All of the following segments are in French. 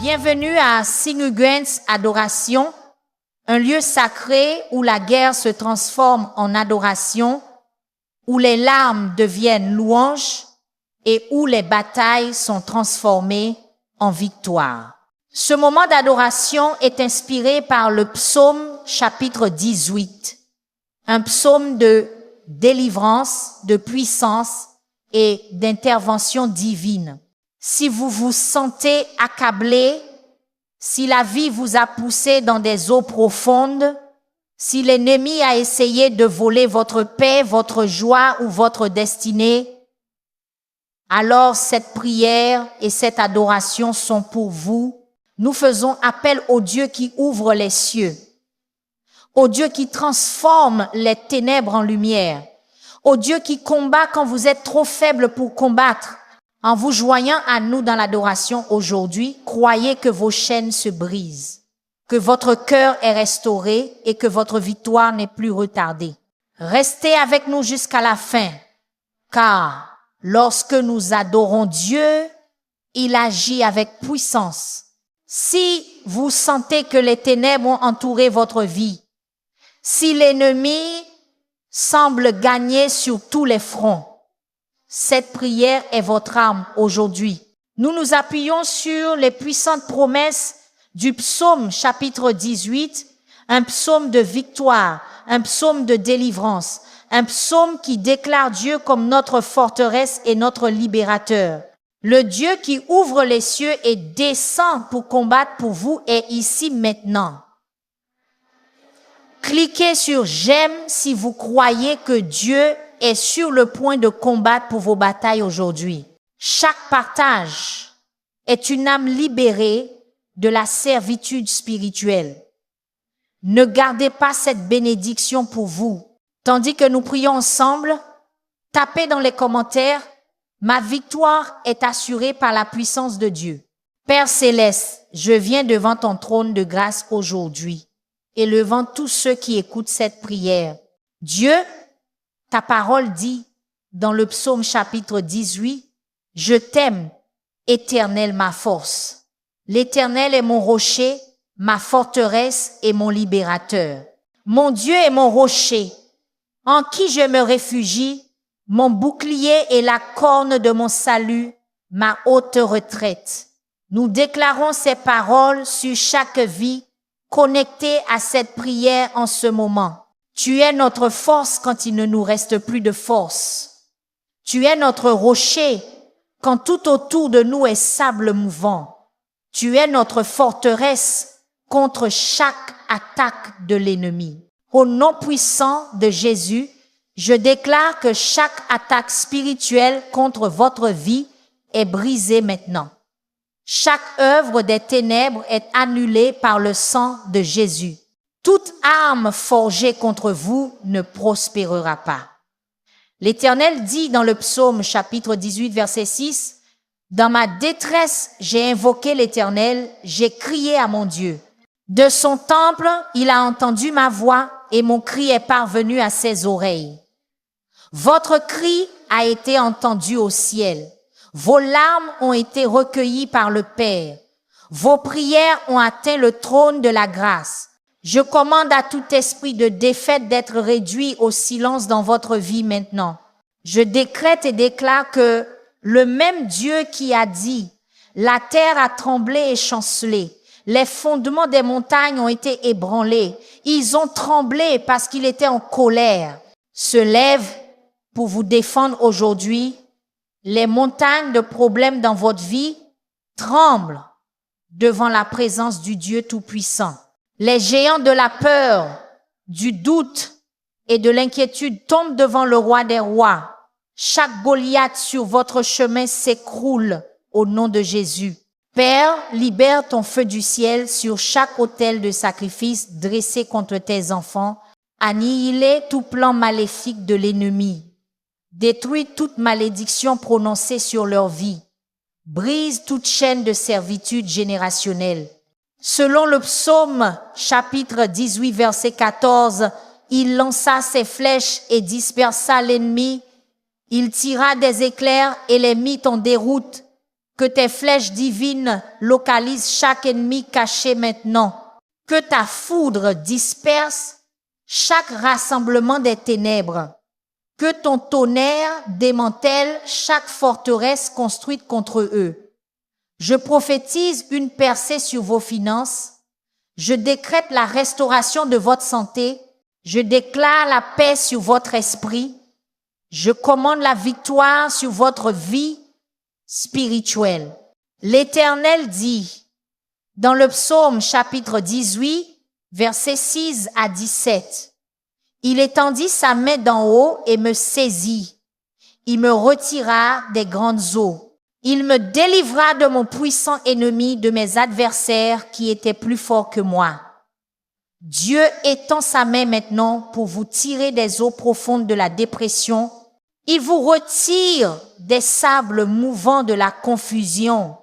Bienvenue à Singuguens Adoration, un lieu sacré où la guerre se transforme en adoration, où les larmes deviennent louanges et où les batailles sont transformées en victoire. Ce moment d'adoration est inspiré par le psaume chapitre 18, un psaume de délivrance, de puissance et d'intervention divine. Si vous vous sentez accablé, si la vie vous a poussé dans des eaux profondes, si l'ennemi a essayé de voler votre paix, votre joie ou votre destinée, alors cette prière et cette adoration sont pour vous. Nous faisons appel au Dieu qui ouvre les cieux, au Dieu qui transforme les ténèbres en lumière, au Dieu qui combat quand vous êtes trop faible pour combattre. En vous joignant à nous dans l'adoration aujourd'hui, croyez que vos chaînes se brisent, que votre cœur est restauré et que votre victoire n'est plus retardée. Restez avec nous jusqu'à la fin, car lorsque nous adorons Dieu, il agit avec puissance. Si vous sentez que les ténèbres ont entouré votre vie, si l'ennemi semble gagner sur tous les fronts, cette prière est votre arme aujourd'hui. Nous nous appuyons sur les puissantes promesses du psaume chapitre 18, un psaume de victoire, un psaume de délivrance, un psaume qui déclare Dieu comme notre forteresse et notre libérateur. Le Dieu qui ouvre les cieux et descend pour combattre pour vous est ici maintenant. Cliquez sur j'aime si vous croyez que Dieu est sur le point de combattre pour vos batailles aujourd'hui. Chaque partage est une âme libérée de la servitude spirituelle. Ne gardez pas cette bénédiction pour vous. Tandis que nous prions ensemble, tapez dans les commentaires, ma victoire est assurée par la puissance de Dieu. Père céleste, je viens devant ton trône de grâce aujourd'hui, élevant tous ceux qui écoutent cette prière. Dieu, ta parole dit dans le psaume chapitre 18, « Je t'aime, Éternel, ma force. L'Éternel est mon rocher, ma forteresse et mon libérateur. Mon Dieu est mon rocher, en qui je me réfugie, mon bouclier et la corne de mon salut, ma haute retraite. » Nous déclarons ces paroles sur chaque vie connectée à cette prière en ce moment. Tu es notre force quand il ne nous reste plus de force. Tu es notre rocher quand tout autour de nous est sable mouvant. Tu es notre forteresse contre chaque attaque de l'ennemi. Au nom puissant de Jésus, je déclare que chaque attaque spirituelle contre votre vie est brisée maintenant. Chaque œuvre des ténèbres est annulée par le sang de Jésus. Toute arme forgée contre vous ne prospérera pas. L'Éternel dit dans le psaume chapitre 18 verset 6, « Dans ma détresse, j'ai invoqué l'Éternel, j'ai crié à mon Dieu. De son temple, il a entendu ma voix et mon cri est parvenu à ses oreilles. Votre cri a été entendu au ciel. Vos larmes ont été recueillies par le Père. Vos prières ont atteint le trône de la grâce. Je commande à tout esprit de défaite d'être réduit au silence dans votre vie maintenant. Je décrète et déclare que le même Dieu qui a dit « La terre a tremblé et chancelé, les fondements des montagnes ont été ébranlés, ils ont tremblé parce qu'il était en colère », se lève pour vous défendre aujourd'hui. Les montagnes de problèmes dans votre vie tremblent devant la présence du Dieu Tout-Puissant. Les géants de la peur, du doute et de l'inquiétude tombent devant le roi des rois. Chaque Goliath sur votre chemin s'écroule au nom de Jésus. Père, libère ton feu du ciel sur chaque autel de sacrifice dressé contre tes enfants. Annihilez tout plan maléfique de l'ennemi. Détruis toute malédiction prononcée sur leur vie. Brise toute chaîne de servitude générationnelle. Selon le psaume chapitre 18 verset 14, il lança ses flèches et dispersa l'ennemi. Il tira des éclairs et les mit en déroute. Que tes flèches divines localisent chaque ennemi caché maintenant. Que ta foudre disperse chaque rassemblement des ténèbres. Que ton tonnerre démantèle chaque forteresse construite contre eux. Je prophétise une percée sur vos finances. Je décrète la restauration de votre santé. Je déclare la paix sur votre esprit. Je commande la victoire sur votre vie spirituelle. L'Éternel dit, dans le psaume chapitre 18, versets 6 à 17, il étendit sa main d'en haut et me saisit. Il me retira des grandes eaux. Il me délivra de mon puissant ennemi, de mes adversaires qui étaient plus forts que moi. Dieu étend sa main maintenant pour vous tirer des eaux profondes de la dépression. Il vous retire des sables mouvants de la confusion.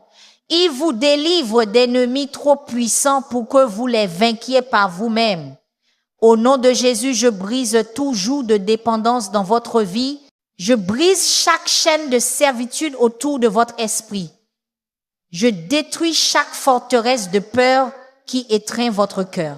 Il vous délivre d'ennemis trop puissants pour que vous les vainquiez par vous-même. Au nom de Jésus, je brise tout joug de dépendance dans votre vie. Je brise chaque chaîne de servitude autour de votre esprit. Je détruis chaque forteresse de peur qui étreint votre cœur.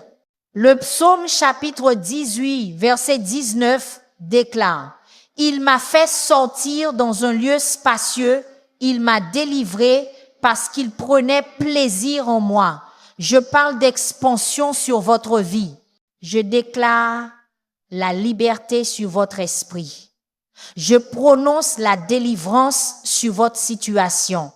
Le psaume chapitre 18, verset 19 déclare, « Il m'a fait sortir dans un lieu spacieux, il m'a délivré parce qu'il prenait plaisir en moi. » Je parle d'expansion sur votre vie. Je déclare la liberté sur votre esprit. Je prononce la délivrance sur votre situation.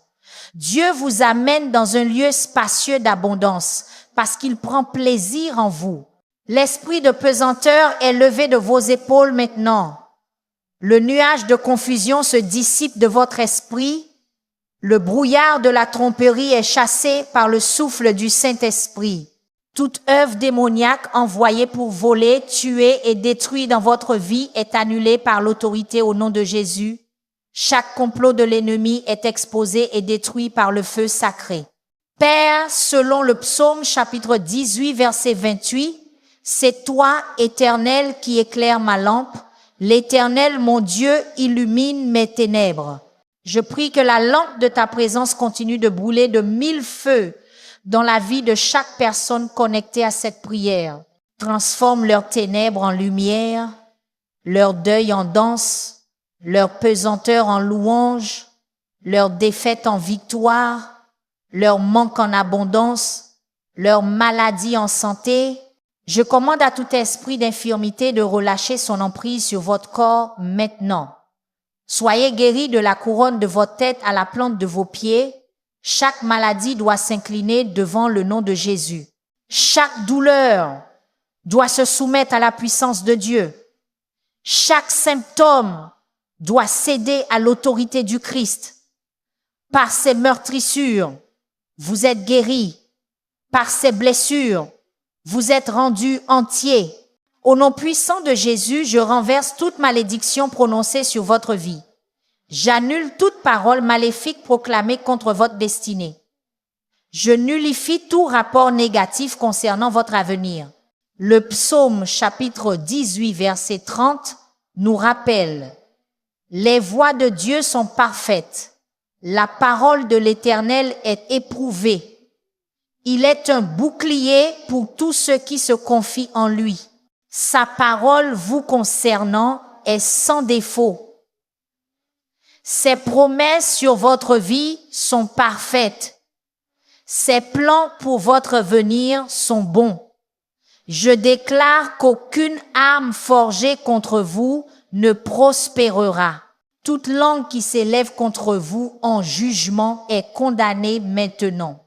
Dieu vous amène dans un lieu spacieux d'abondance parce qu'il prend plaisir en vous. L'esprit de pesanteur est levé de vos épaules maintenant. Le nuage de confusion se dissipe de votre esprit. Le brouillard de la tromperie est chassé par le souffle du Saint-Esprit. Toute œuvre démoniaque envoyée pour voler, tuer et détruire dans votre vie est annulée par l'autorité au nom de Jésus. Chaque complot de l'ennemi est exposé et détruit par le feu sacré. Père, selon le psaume chapitre 18, verset 28, c'est toi, Éternel, qui éclaire ma lampe. L'Éternel, mon Dieu, illumine mes ténèbres. Je prie que la lampe de ta présence continue de brûler de 1000 feux dans la vie de chaque personne connectée à cette prière. Transforme leurs ténèbres en lumière, leur deuil en danse, leur pesanteur en louange, leur défaite en victoire, leur manque en abondance, leur maladie en santé. Je commande à tout esprit d'infirmité de relâcher son emprise sur votre corps maintenant. Soyez guéris de la couronne de votre tête à la plante de vos pieds. Chaque maladie doit s'incliner devant le nom de Jésus. Chaque douleur doit se soumettre à la puissance de Dieu. Chaque symptôme doit céder à l'autorité du Christ. Par ses meurtrissures, vous êtes guéris. Par ses blessures, vous êtes rendus entiers. Au nom puissant de Jésus, je renverse toute malédiction prononcée sur votre vie. J'annule toute parole maléfique proclamée contre votre destinée. Je nullifie tout rapport négatif concernant votre avenir. Le psaume chapitre 18 verset 30 nous rappelle: les voies de Dieu sont parfaites. La parole de l'Éternel est éprouvée. Il est un bouclier pour tous ceux qui se confient en lui. Sa parole vous concernant est sans défaut. Ses promesses sur votre vie sont parfaites. Ses plans pour votre venir sont bons. Je déclare qu'aucune arme forgée contre vous ne prospérera. Toute langue qui s'élève contre vous en jugement est condamnée maintenant.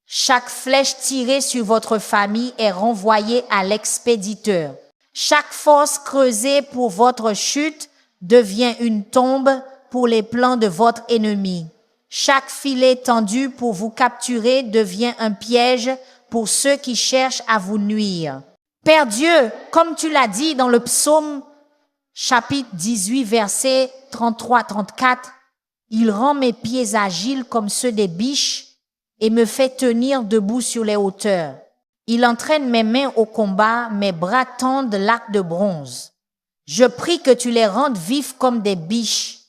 Chaque flèche tirée sur votre famille est renvoyée à l'expéditeur. Chaque fosse creusée pour votre chute devient une tombe pour les plans de votre ennemi. Chaque filet tendu pour vous capturer devient un piège pour ceux qui cherchent à vous nuire. Père Dieu, comme tu l'as dit dans le psaume chapitre 18, versets 33-34, il rend mes pieds agiles comme ceux des biches et me fait tenir debout sur les hauteurs. Il entraîne mes mains au combat, mes bras tendent l'arc de bronze. Je prie que tu les rendes vifs comme des biches,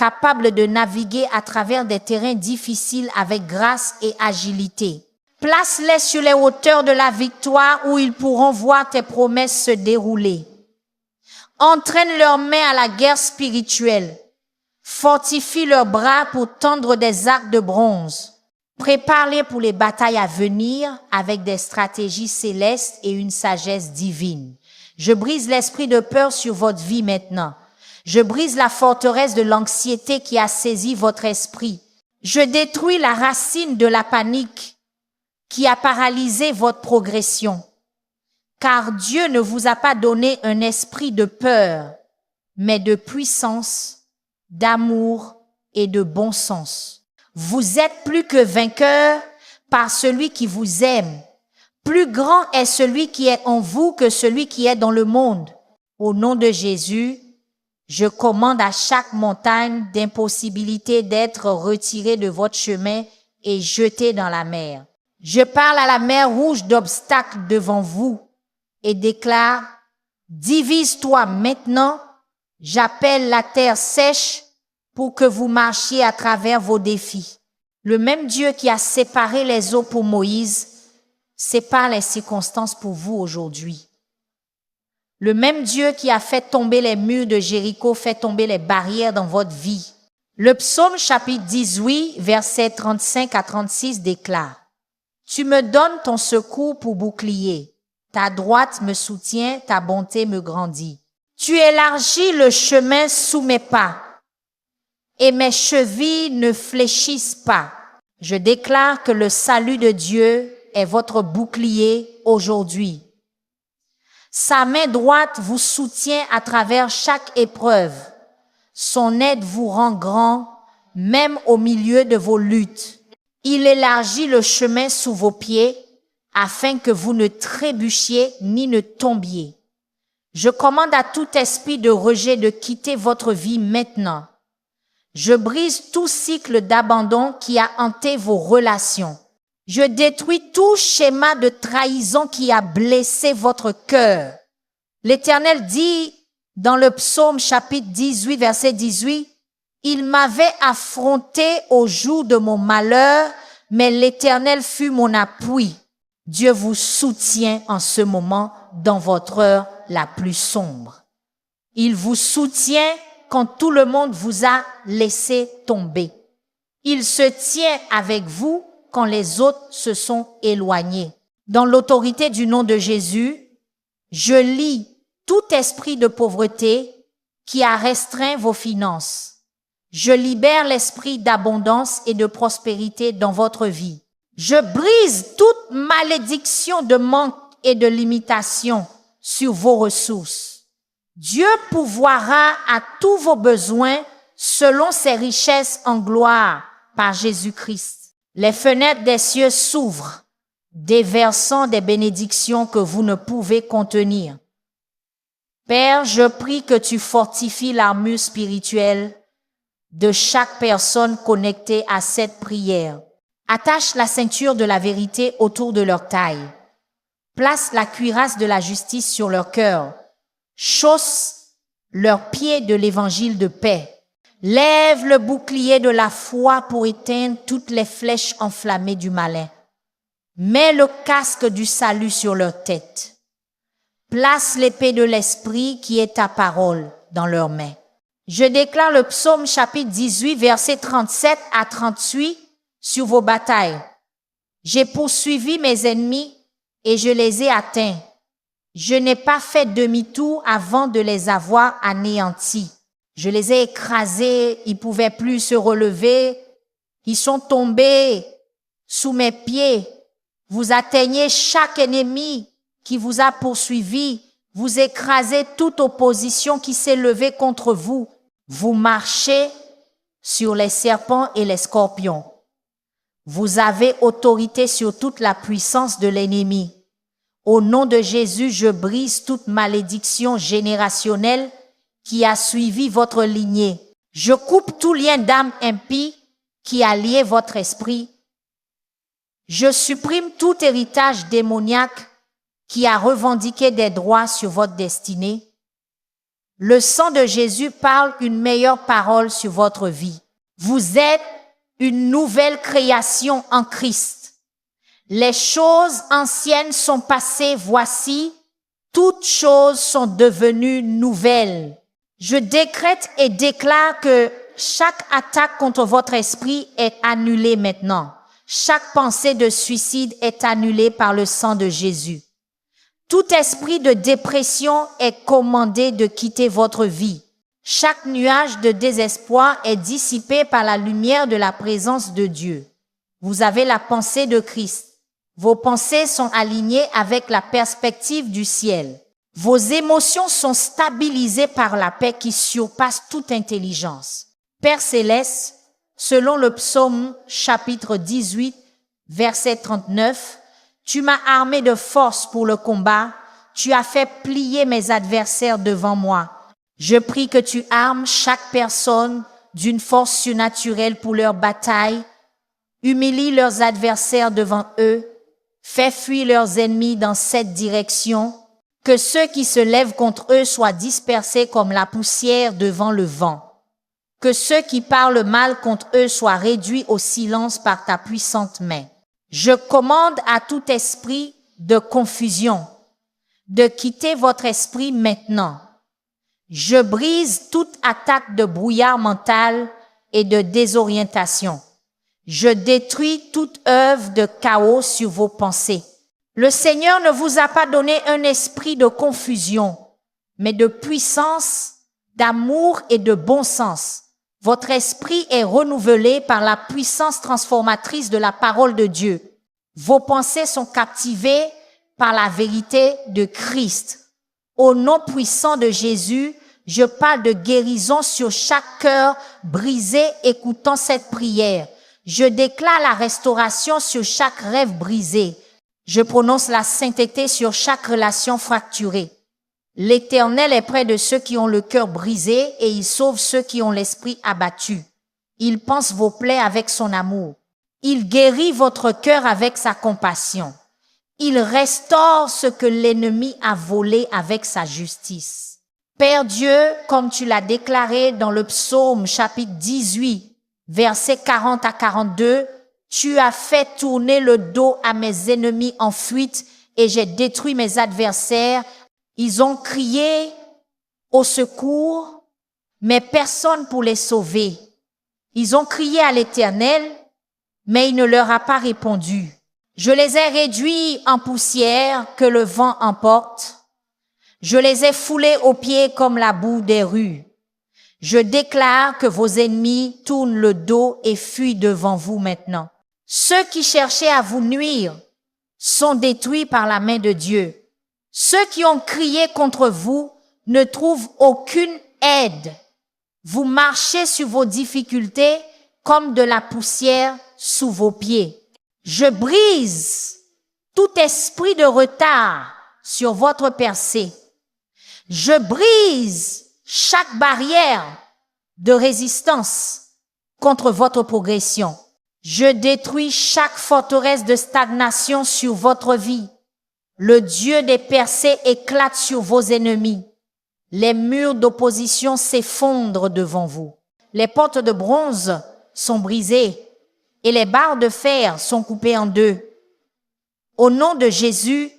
capables de naviguer à travers des terrains difficiles avec grâce et agilité. Place-les sur les hauteurs de la victoire où ils pourront voir tes promesses se dérouler. Entraîne leurs mains à la guerre spirituelle. Fortifie leurs bras pour tendre des arcs de bronze. Prépare-les pour les batailles à venir avec des stratégies célestes et une sagesse divine. Je brise l'esprit de peur sur votre vie maintenant. Je brise la forteresse de l'anxiété qui a saisi votre esprit. Je détruis la racine de la panique qui a paralysé votre progression. Car Dieu ne vous a pas donné un esprit de peur, mais de puissance, d'amour et de bon sens. Vous êtes plus que vainqueurs par celui qui vous aime. Plus grand est celui qui est en vous que celui qui est dans le monde. Au nom de Jésus, je commande à chaque montagne d'impossibilité d'être retirée de votre chemin et jetée dans la mer. Je parle à la mer rouge d'obstacles devant vous et déclare, divise-toi maintenant, j'appelle la terre sèche pour que vous marchiez à travers vos défis. Le même Dieu qui a séparé les eaux pour Moïse, sépare les circonstances pour vous aujourd'hui. Le même Dieu qui a fait tomber les murs de Jéricho fait tomber les barrières dans votre vie. Le psaume chapitre 18, versets 35 à 36 déclare, « Tu me donnes ton secours pour bouclier. Ta droite me soutient, ta bonté me grandit. Tu élargis le chemin sous mes pas et mes chevilles ne fléchissent pas. Je déclare que le salut de Dieu est votre bouclier aujourd'hui. Sa main droite vous soutient à travers chaque épreuve. Son aide vous rend grand, même au milieu de vos luttes. Il élargit le chemin sous vos pieds afin que vous ne trébuchiez ni ne tombiez. Je commande à tout esprit de rejet de quitter votre vie maintenant. Je brise tout cycle d'abandon qui a hanté vos relations. Je détruis tout schéma de trahison qui a blessé votre cœur. L'Éternel dit dans le psaume chapitre 18, verset 18, « Il m'avait affronté au jour de mon malheur, mais l'Éternel fut mon appui. » Dieu vous soutient en ce moment dans votre heure la plus sombre. Il vous soutient quand tout le monde vous a laissé tomber. Il se tient avec vous quand les autres se sont éloignés. Dans l'autorité du nom de Jésus, je lie tout esprit de pauvreté qui a restreint vos finances. Je libère l'esprit d'abondance et de prospérité dans votre vie. Je brise toute malédiction de manque et de limitation sur vos ressources. Dieu pourvoira à tous vos besoins selon ses richesses en gloire par Jésus-Christ. Les fenêtres des cieux s'ouvrent, déversant des bénédictions que vous ne pouvez contenir. Père, je prie que tu fortifies l'armure spirituelle de chaque personne connectée à cette prière. Attache la ceinture de la vérité autour de leur taille. Place la cuirasse de la justice sur leur cœur. Chausse leurs pieds de l'évangile de paix. Lève le bouclier de la foi pour éteindre toutes les flèches enflammées du malin. Mets le casque du salut sur leur tête. Place l'épée de l'esprit qui est ta parole dans leurs mains. Je déclare le psaume chapitre 18, versets 37 à 38 sur vos batailles. J'ai poursuivi mes ennemis et je les ai atteints. Je n'ai pas fait demi-tour avant de les avoir anéantis. Je les ai écrasés, ils pouvaient plus se relever. Ils sont tombés sous mes pieds. Vous atteignez chaque ennemi qui vous a poursuivi. Vous écrasez toute opposition qui s'est levée contre vous. Vous marchez sur les serpents et les scorpions. Vous avez autorité sur toute la puissance de l'ennemi. Au nom de Jésus, je brise toute malédiction générationnelle qui a suivi votre lignée. Je coupe tout lien d'âme impie qui a lié votre esprit. Je supprime tout héritage démoniaque qui a revendiqué des droits sur votre destinée. Le sang de Jésus parle une meilleure parole sur votre vie. Vous êtes une nouvelle création en Christ. Les choses anciennes sont passées, voici, toutes choses sont devenues nouvelles. Je décrète et déclare que chaque attaque contre votre esprit est annulée maintenant. Chaque pensée de suicide est annulée par le sang de Jésus. Tout esprit de dépression est commandé de quitter votre vie. Chaque nuage de désespoir est dissipé par la lumière de la présence de Dieu. Vous avez la pensée de Christ. Vos pensées sont alignées avec la perspective du ciel. Vos émotions sont stabilisées par la paix qui surpasse toute intelligence. Père céleste, selon le psaume chapitre 18, verset 39, tu m'as armé de force pour le combat, tu as fait plier mes adversaires devant moi. Je prie que tu armes chaque personne d'une force surnaturelle pour leur bataille, humilie leurs adversaires devant eux, fais fuir leurs ennemis dans cette direction, que ceux qui se lèvent contre eux soient dispersés comme la poussière devant le vent. Que ceux qui parlent mal contre eux soient réduits au silence par ta puissante main. Je commande à tout esprit de confusion de quitter votre esprit maintenant. Je brise toute attaque de brouillard mental et de désorientation. Je détruis toute œuvre de chaos sur vos pensées. Le Seigneur ne vous a pas donné un esprit de confusion, mais de puissance, d'amour et de bon sens. Votre esprit est renouvelé par la puissance transformatrice de la parole de Dieu. Vos pensées sont captivées par la vérité de Christ. Au nom puissant de Jésus, je parle de guérison sur chaque cœur brisé écoutant cette prière. Je déclare la restauration sur chaque rêve brisé. Je prononce la sainteté sur chaque relation fracturée. L'Éternel est près de ceux qui ont le cœur brisé et il sauve ceux qui ont l'esprit abattu. Il panse vos plaies avec son amour. Il guérit votre cœur avec sa compassion. Il restaure ce que l'ennemi a volé avec sa justice. Père Dieu, comme tu l'as déclaré dans le psaume chapitre 18, versets 40 à 42, tu as fait tourner le dos à mes ennemis en fuite et j'ai détruit mes adversaires. Ils ont crié au secours, mais personne pour les sauver. Ils ont crié à l'Éternel, mais il ne leur a pas répondu. Je les ai réduits en poussière que le vent emporte. Je les ai foulés aux pieds comme la boue des rues. Je déclare que vos ennemis tournent le dos et fuient devant vous maintenant. Ceux qui cherchaient à vous nuire sont détruits par la main de Dieu. Ceux qui ont crié contre vous ne trouvent aucune aide. Vous marchez sur vos difficultés comme de la poussière sous vos pieds. Je brise tout esprit de retard sur votre percée. Je brise chaque barrière de résistance contre votre progression. Je détruis chaque forteresse de stagnation sur votre vie. Le Dieu des percées éclate sur vos ennemis. Les murs d'opposition s'effondrent devant vous. Les portes de bronze sont brisées et les barres de fer sont coupées en deux. Au nom de Jésus,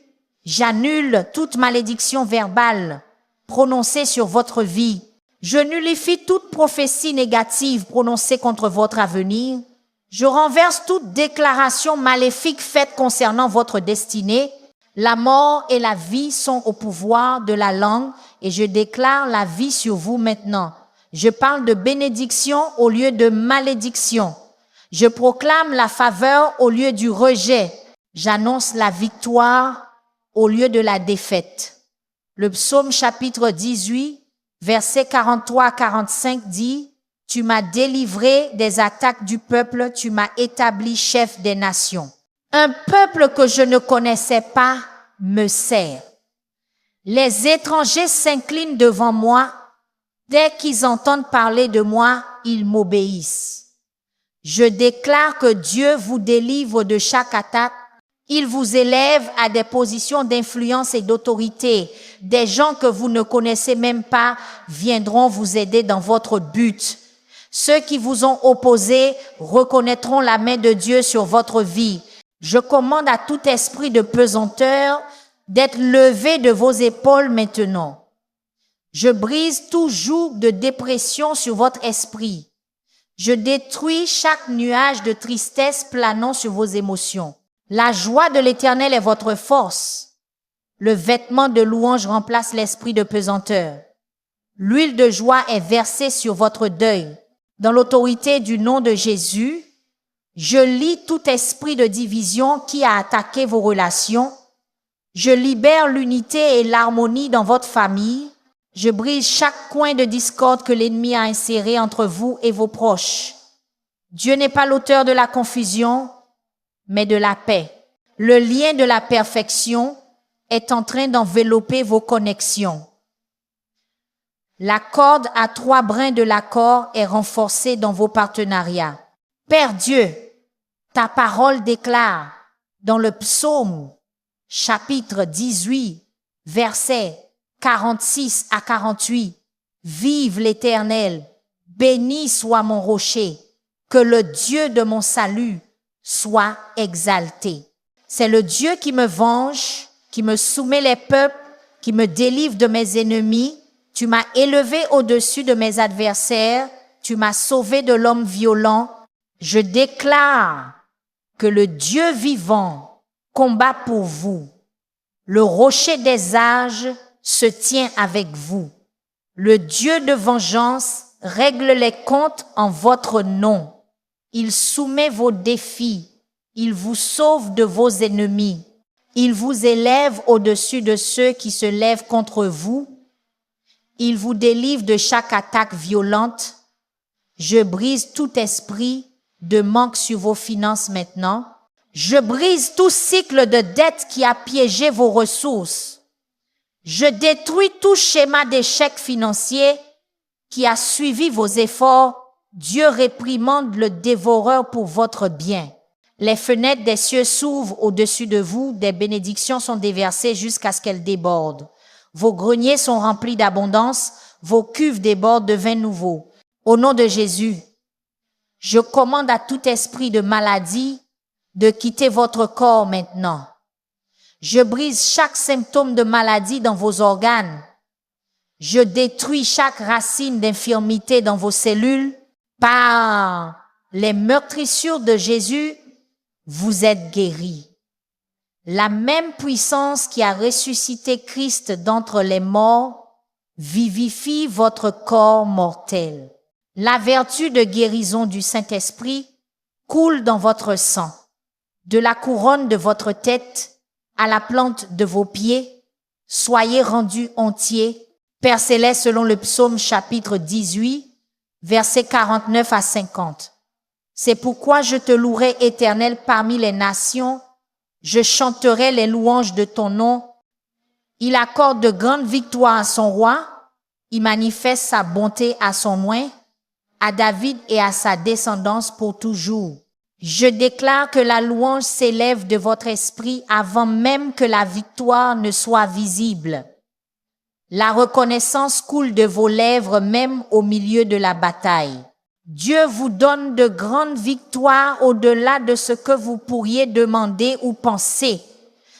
j'annule toute malédiction verbale prononcée sur votre vie. Je nullifie toute prophétie négative prononcée contre votre avenir. Je renverse toute déclaration maléfique faite concernant votre destinée. La mort et la vie sont au pouvoir de la langue et je déclare la vie sur vous maintenant. Je parle de bénédiction au lieu de malédiction. Je proclame la faveur au lieu du rejet. J'annonce la victoire au lieu de la défaite. Le psaume chapitre 18, versets 43 à 45 dit, « Tu m'as délivré des attaques du peuple, tu m'as établi chef des nations. » Un peuple que je ne connaissais pas me sert. Les étrangers s'inclinent devant moi. Dès qu'ils entendent parler de moi, ils m'obéissent. Je déclare que Dieu vous délivre de chaque attaque Ils vous élèvent à des positions d'influence et d'autorité. Des gens que vous ne connaissez même pas viendront vous aider dans votre but. Ceux qui vous ont opposé reconnaîtront la main de Dieu sur votre vie. Je commande à tout esprit de pesanteur d'être levé de vos épaules maintenant. Je brise tout joug de dépression sur votre esprit. Je détruis chaque nuage de tristesse planant sur vos émotions. La joie de l'Éternel est votre force. Le vêtement de louange remplace l'esprit de pesanteur. L'huile de joie est versée sur votre deuil. Dans l'autorité du nom de Jésus, je lie tout esprit de division qui a attaqué vos relations. Je libère l'unité et l'harmonie dans votre famille. Je brise chaque coin de discorde que l'ennemi a inséré entre vous et vos proches. Dieu n'est pas l'auteur de la confusion, mais de la paix. Le lien de la perfection est en train d'envelopper vos connexions. La corde à 3 brins de l'accord est renforcée dans vos partenariats. Père Dieu, ta parole déclare dans le psaume chapitre 18, versets 46 à 48, « Vive l'Éternel, béni soit mon rocher, que le Dieu de mon salut soit exalté. » C'est le Dieu qui me venge, qui me soumet les peuples, qui me délivre de mes ennemis. Tu m'as élevé au-dessus de mes adversaires, tu m'as sauvé de l'homme violent. Je déclare que le Dieu vivant combat pour vous. Le rocher des âges se tient avec vous. Le Dieu de vengeance règle les comptes en votre nom. Il soumet vos défis. Il vous sauve de vos ennemis. Il vous élève au-dessus de ceux qui se lèvent contre vous. Il vous délivre de chaque attaque violente. Je brise tout esprit de manque sur vos finances maintenant. Je brise tout cycle de dette qui a piégé vos ressources. Je détruis tout schéma d'échec financier qui a suivi vos efforts. Dieu réprimande le dévoreur pour votre bien. Les fenêtres des cieux s'ouvrent au-dessus de vous, des bénédictions sont déversées jusqu'à ce qu'elles débordent. Vos greniers sont remplis d'abondance, vos cuves débordent de vin nouveau. Au nom de Jésus, je commande à tout esprit de maladie de quitter votre corps maintenant. Je brise chaque symptôme de maladie dans vos organes. Je détruis chaque racine d'infirmité dans vos cellules. Par les meurtrissures de Jésus, vous êtes guéris. La même puissance qui a ressuscité Christ d'entre les morts vivifie votre corps mortel. La vertu de guérison du Saint-Esprit coule dans votre sang. De la couronne de votre tête à la plante de vos pieds, soyez rendus entiers. Père céleste, selon le psaume chapitre 18, versets 49 à 50. C'est pourquoi je te louerai, Éternel, parmi les nations. Je chanterai les louanges de ton nom. Il accorde de grandes victoires à son roi. Il manifeste sa bonté à son oint, à David et à sa descendance pour toujours. Je déclare que la louange s'élève de votre esprit avant même que la victoire ne soit visible. La reconnaissance coule de vos lèvres même au milieu de la bataille. Dieu vous donne de grandes victoires au-delà de ce que vous pourriez demander ou penser.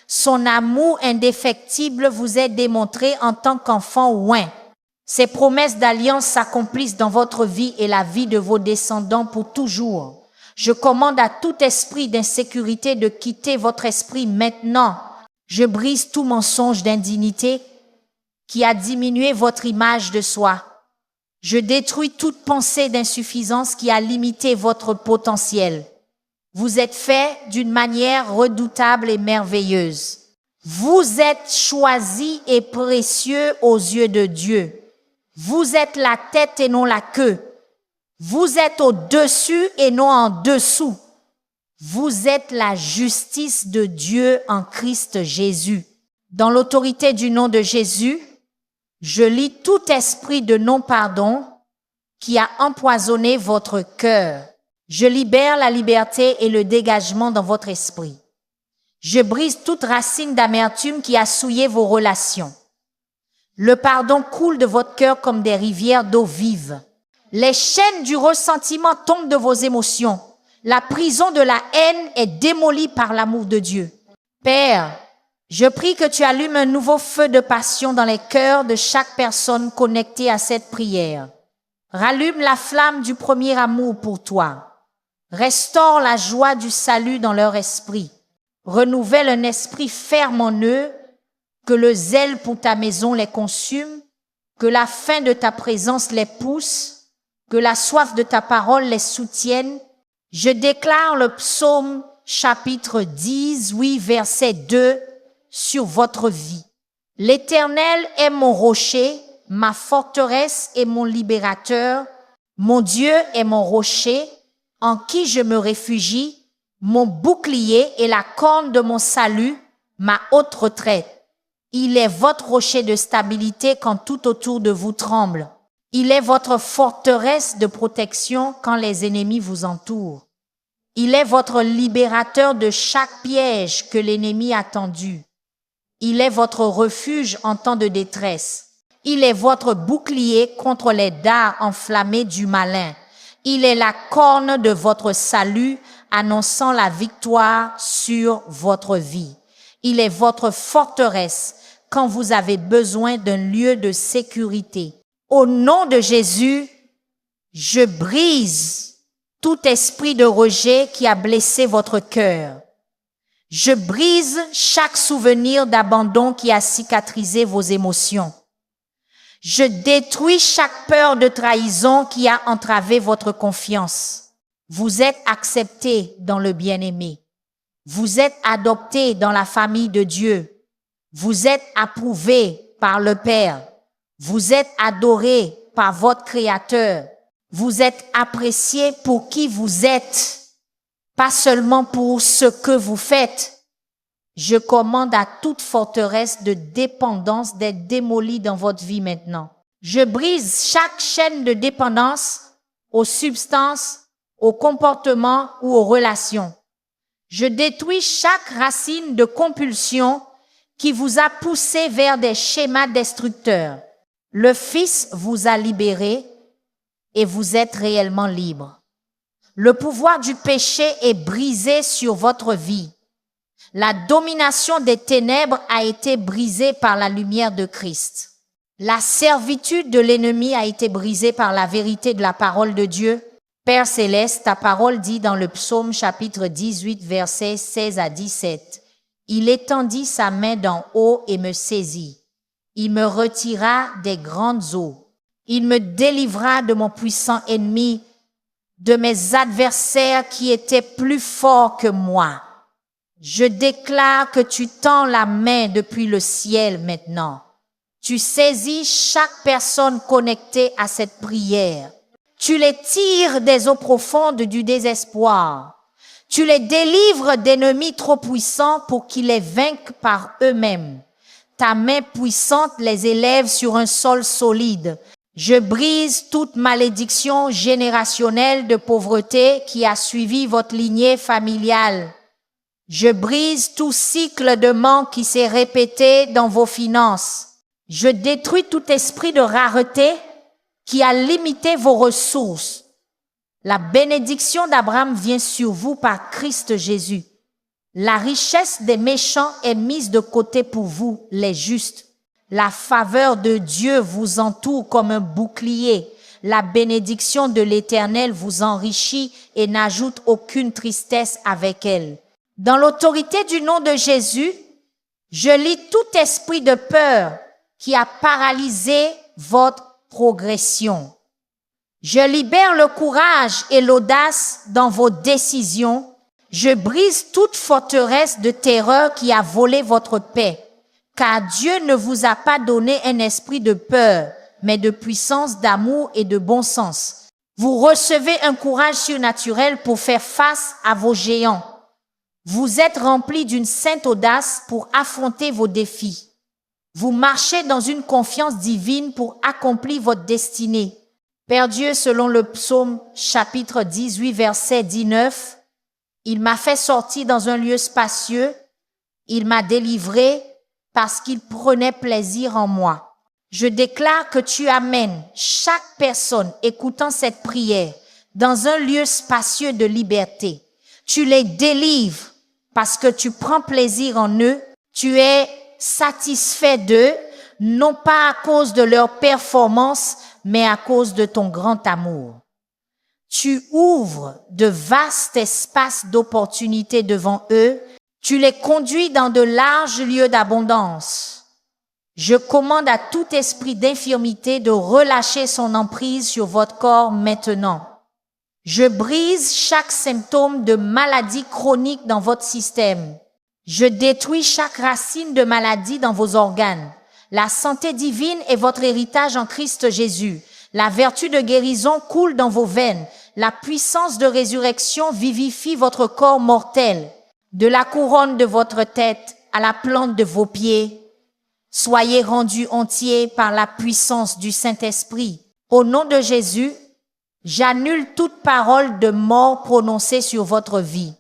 Son amour indéfectible vous est démontré en tant qu'enfant oint. Ses promesses d'alliance s'accomplissent dans votre vie et la vie de vos descendants pour toujours. Je commande à tout esprit d'insécurité de quitter votre esprit maintenant. Je brise tout mensonge d'indignité qui a diminué votre image de soi. Je détruis toute pensée d'insuffisance qui a limité votre potentiel. Vous êtes fait d'une manière redoutable et merveilleuse. Vous êtes choisis et précieux aux yeux de Dieu. Vous êtes la tête et non la queue. Vous êtes au-dessus et non en dessous. Vous êtes la justice de Dieu en Christ Jésus. Dans l'autorité du nom de Jésus, je lie tout esprit de non-pardon qui a empoisonné votre cœur. Je libère la liberté et le dégagement dans votre esprit. Je brise toute racine d'amertume qui a souillé vos relations. Le pardon coule de votre cœur comme des rivières d'eau vive. Les chaînes du ressentiment tombent de vos émotions. La prison de la haine est démolie par l'amour de Dieu. Père, je prie que tu allumes un nouveau feu de passion dans les cœurs de chaque personne connectée à cette prière. Rallume la flamme du premier amour pour toi. Restaure la joie du salut dans leur esprit. Renouvelle un esprit ferme en eux, que le zèle pour ta maison les consume, que la faim de ta présence les pousse, que la soif de ta parole les soutienne. Je déclare le psaume chapitre 18, verset 2 sur votre vie. L'Éternel est mon rocher, ma forteresse et mon libérateur. Mon Dieu est mon rocher, en qui je me réfugie, mon bouclier et la corne de mon salut, ma haute retraite. Il est votre rocher de stabilité quand tout autour de vous tremble. Il est votre forteresse de protection quand les ennemis vous entourent. Il est votre libérateur de chaque piège que l'ennemi a tendu. Il est votre refuge en temps de détresse. Il est votre bouclier contre les dards enflammés du malin. Il est la corne de votre salut, annonçant la victoire sur votre vie. Il est votre forteresse quand vous avez besoin d'un lieu de sécurité. Au nom de Jésus, je brise tout esprit de rejet qui a blessé votre cœur. Je brise chaque souvenir d'abandon qui a cicatrisé vos émotions. Je détruis chaque peur de trahison qui a entravé votre confiance. Vous êtes acceptés dans le bien-aimé. Vous êtes adoptés dans la famille de Dieu. Vous êtes approuvés par le Père. Vous êtes adorés par votre Créateur. Vous êtes appréciés pour qui vous êtes, pas seulement pour ce que vous faites. Je commande à toute forteresse de dépendance d'être démolie dans votre vie maintenant. Je brise chaque chaîne de dépendance aux substances, aux comportements ou aux relations. Je détruis chaque racine de compulsion qui vous a poussé vers des schémas destructeurs. Le Fils vous a libéré et vous êtes réellement libre. Le pouvoir du péché est brisé sur votre vie. La domination des ténèbres a été brisée par la lumière de Christ. La servitude de l'ennemi a été brisée par la vérité de la parole de Dieu. Père céleste, ta parole dit dans le psaume chapitre 18, versets 16 à 17, « Il étendit sa main d'en haut et me saisit. Il me retira des grandes eaux. Il me délivra de mon puissant ennemi, de mes adversaires qui étaient plus forts que moi. Je déclare que tu tends la main depuis le ciel maintenant. Tu saisis chaque personne connectée à cette prière. Tu les tires des eaux profondes du désespoir. Tu les délivres d'ennemis trop puissants pour qu'ils les vainquent par eux-mêmes. Ta main puissante les élève sur un sol solide. Je brise toute malédiction générationnelle de pauvreté qui a suivi votre lignée familiale. Je brise tout cycle de manque qui s'est répété dans vos finances. Je détruis tout esprit de rareté qui a limité vos ressources. La bénédiction d'Abraham vient sur vous par Christ Jésus. La richesse des méchants est mise de côté pour vous, les justes. La faveur de Dieu vous entoure comme un bouclier. La bénédiction de l'Éternel vous enrichit et n'ajoute aucune tristesse avec elle. Dans l'autorité du nom de Jésus, je lis tout esprit de peur qui a paralysé votre progression. Je libère le courage et l'audace dans vos décisions. Je brise toute forteresse de terreur qui a volé votre paix. Car Dieu ne vous a pas donné un esprit de peur, mais de puissance, d'amour et de bon sens. Vous recevez un courage surnaturel pour faire face à vos géants. Vous êtes remplis d'une sainte audace pour affronter vos défis. Vous marchez dans une confiance divine pour accomplir votre destinée. Père Dieu, selon le psaume chapitre 18, verset 19, « Il m'a fait sortir dans un lieu spacieux, Il m'a délivré parce qu'il prenait plaisir en moi. Je déclare que tu amènes chaque personne écoutant cette prière dans un lieu spacieux de liberté. Tu les délivres parce que tu prends plaisir en eux. Tu es satisfait d'eux, non pas à cause de leur performance, mais à cause de ton grand amour. Tu ouvres de vastes espaces d'opportunités devant eux. Tu les conduis dans de larges lieux d'abondance. Je commande à tout esprit d'infirmité de relâcher son emprise sur votre corps maintenant. Je brise chaque symptôme de maladie chronique dans votre système. Je détruis chaque racine de maladie dans vos organes. La santé divine est votre héritage en Christ Jésus. La vertu de guérison coule dans vos veines. La puissance de résurrection vivifie votre corps mortel. De la couronne de votre tête à la plante de vos pieds, soyez rendus entiers par la puissance du Saint-Esprit. Au nom de Jésus, j'annule toute parole de mort prononcée sur votre vie.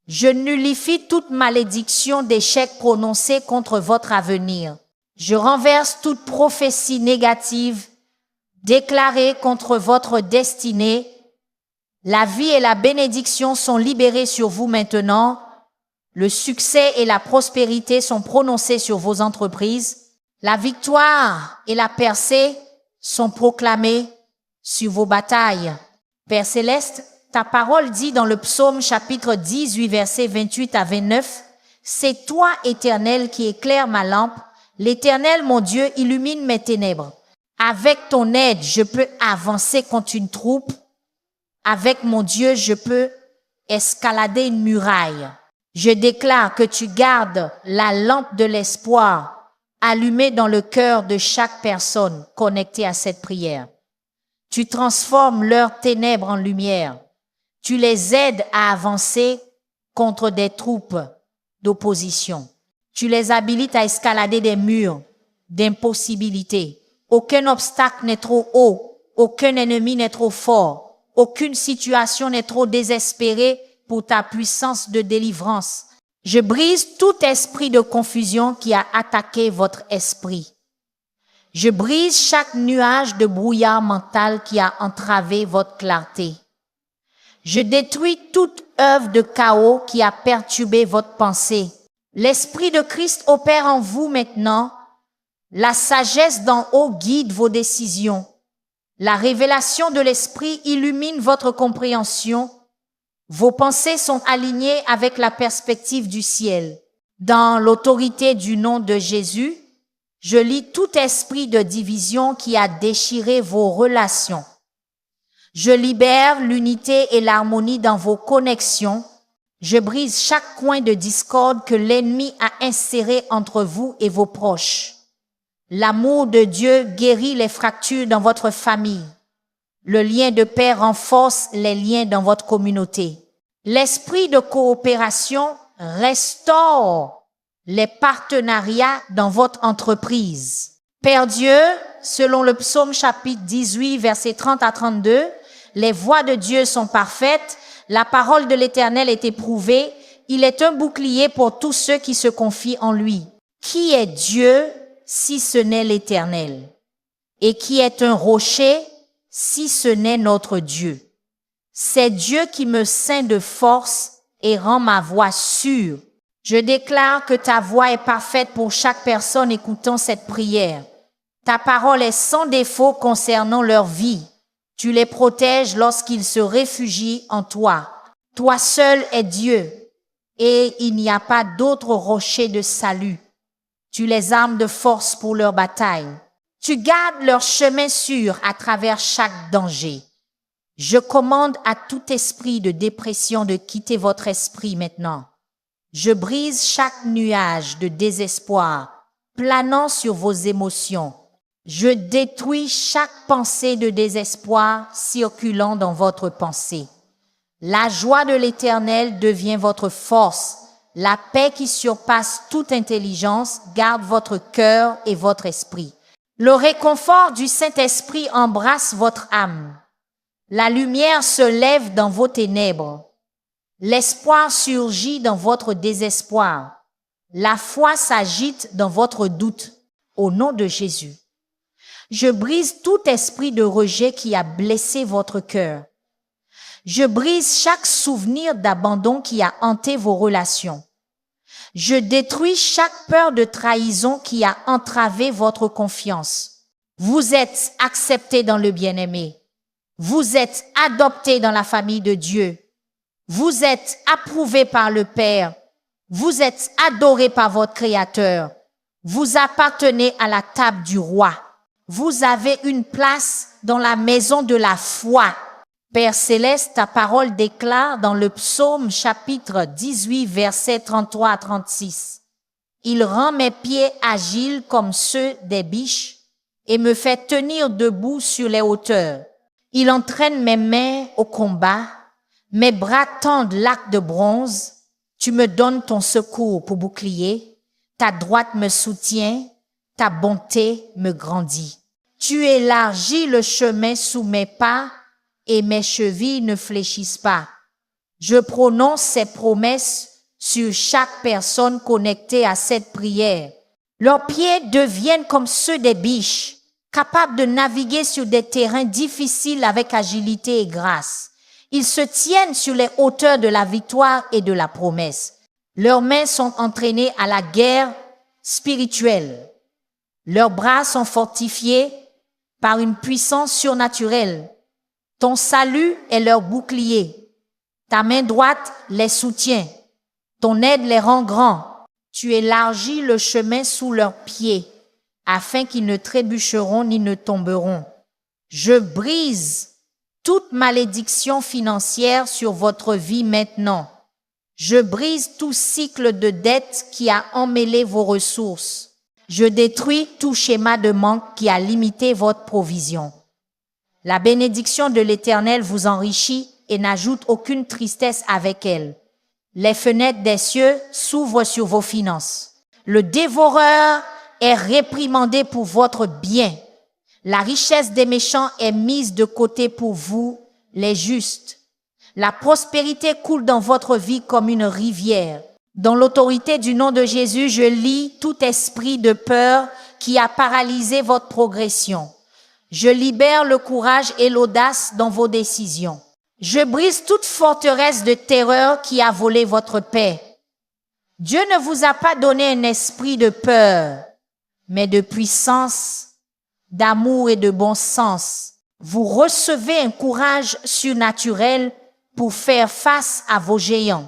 Je nullifie toute malédiction d'échec prononcée contre votre avenir. Je renverse toute prophétie négative déclarée contre votre destinée. La vie et la bénédiction sont libérées sur vous maintenant. Le succès et la prospérité sont prononcés sur vos entreprises. La victoire et la percée sont proclamées sur vos batailles. Père Céleste, ta parole dit dans le psaume chapitre 18, versets 28 à 29, « C'est toi, Éternel, qui éclaire ma lampe. L'Éternel, mon Dieu, illumine mes ténèbres. Avec ton aide, je peux avancer contre une troupe. Avec mon Dieu, je peux escalader une muraille. Je déclare que tu gardes la lampe de l'espoir allumée dans le cœur de chaque personne connectée à cette prière. Tu transformes leurs ténèbres en lumière. Tu les aides à avancer contre des troupes d'opposition. Tu les habilites à escalader des murs d'impossibilité. Aucun obstacle n'est trop haut, aucun ennemi n'est trop fort, aucune situation n'est trop désespérée pour ta puissance de délivrance. Je brise tout esprit de confusion qui a attaqué votre esprit. Je brise chaque nuage de brouillard mental qui a entravé votre clarté. Je détruis toute œuvre de chaos qui a perturbé votre pensée. L'Esprit de Christ opère en vous maintenant. La sagesse d'en haut guide vos décisions. La révélation de l'Esprit illumine votre compréhension. Vos pensées sont alignées avec la perspective du ciel. Dans l'autorité du nom de Jésus, je lis tout esprit de division qui a déchiré vos relations. Je libère l'unité et l'harmonie dans vos connexions. Je brise chaque coin de discorde que l'ennemi a inséré entre vous et vos proches. L'amour de Dieu guérit les fractures dans votre famille. Le lien de paix renforce les liens dans votre communauté. L'esprit de coopération restaure les partenariats dans votre entreprise. Père Dieu, selon le psaume chapitre 18, versets 30 à 32, les voies de Dieu sont parfaites, la parole de l'Éternel est éprouvée, il est un bouclier pour tous ceux qui se confient en lui. Qui est Dieu si ce n'est l'Éternel? Et qui est un rocher si ce n'est notre Dieu? C'est Dieu qui me ceint de force et rend ma voix sûre. Je déclare que ta voix est parfaite pour chaque personne écoutant cette prière. Ta parole est sans défaut concernant leur vie. Tu les protèges lorsqu'ils se réfugient en toi. Toi seul es Dieu et il n'y a pas d'autre rocher de salut. Tu les armes de force pour leur bataille. Tu gardes leur chemin sûr à travers chaque danger. Je commande à tout esprit de dépression de quitter votre esprit maintenant. Je brise chaque nuage de désespoir planant sur vos émotions. Je détruis chaque pensée de désespoir circulant dans votre pensée. La joie de l'Éternel devient votre force. La paix qui surpasse toute intelligence garde votre cœur et votre esprit. Le réconfort du Saint-Esprit embrasse votre âme. La lumière se lève dans vos ténèbres. L'espoir surgit dans votre désespoir. La foi s'agite dans votre doute. Au nom de Jésus. Je brise tout esprit de rejet qui a blessé votre cœur. Je brise chaque souvenir d'abandon qui a hanté vos relations. Je détruis chaque peur de trahison qui a entravé votre confiance. Vous êtes acceptés dans le bien-aimé. Vous êtes adoptés dans la famille de Dieu. Vous êtes approuvés par le Père. Vous êtes adorés par votre Créateur. Vous appartenez à la table du roi. Vous avez une place dans la maison de la foi. Père Céleste, ta parole déclare dans le psaume chapitre 18, versets 33 à 36. Il rend mes pieds agiles comme ceux des biches et me fait tenir debout sur les hauteurs. Il entraîne mes mains au combat, mes bras tendent l'arc de bronze. Tu me donnes ton secours pour bouclier. Ta droite me soutient, ta bonté me grandit. Tu élargis le chemin sous mes pas et mes chevilles ne fléchissent pas. Je prononce ces promesses sur chaque personne connectée à cette prière. Leurs pieds deviennent comme ceux des biches, capables de naviguer sur des terrains difficiles avec agilité et grâce. Ils se tiennent sur les hauteurs de la victoire et de la promesse. Leurs mains sont entraînées à la guerre spirituelle. Leurs bras sont fortifiés par une puissance surnaturelle. Ton salut est leur bouclier. Ta main droite les soutient. Ton aide les rend grands. Tu élargis le chemin sous leurs pieds, afin qu'ils ne trébucheront ni ne tomberont. Je brise toute malédiction financière sur votre vie maintenant. Je brise tout cycle de dette qui a emmêlé vos ressources. Je détruis tout schéma de manque qui a limité votre provision. La bénédiction de l'Éternel vous enrichit et n'ajoute aucune tristesse avec elle. Les fenêtres des cieux s'ouvrent sur vos finances. Le dévoreur est réprimandé pour votre bien. La richesse des méchants est mise de côté pour vous, les justes. La prospérité coule dans votre vie comme une rivière. Dans l'autorité du nom de Jésus, je lie tout esprit de peur qui a paralysé votre progression. Je libère le courage et l'audace dans vos décisions. Je brise toute forteresse de terreur qui a volé votre paix. Dieu ne vous a pas donné un esprit de peur, mais de puissance, d'amour et de bon sens. Vous recevez un courage surnaturel pour faire face à vos géants.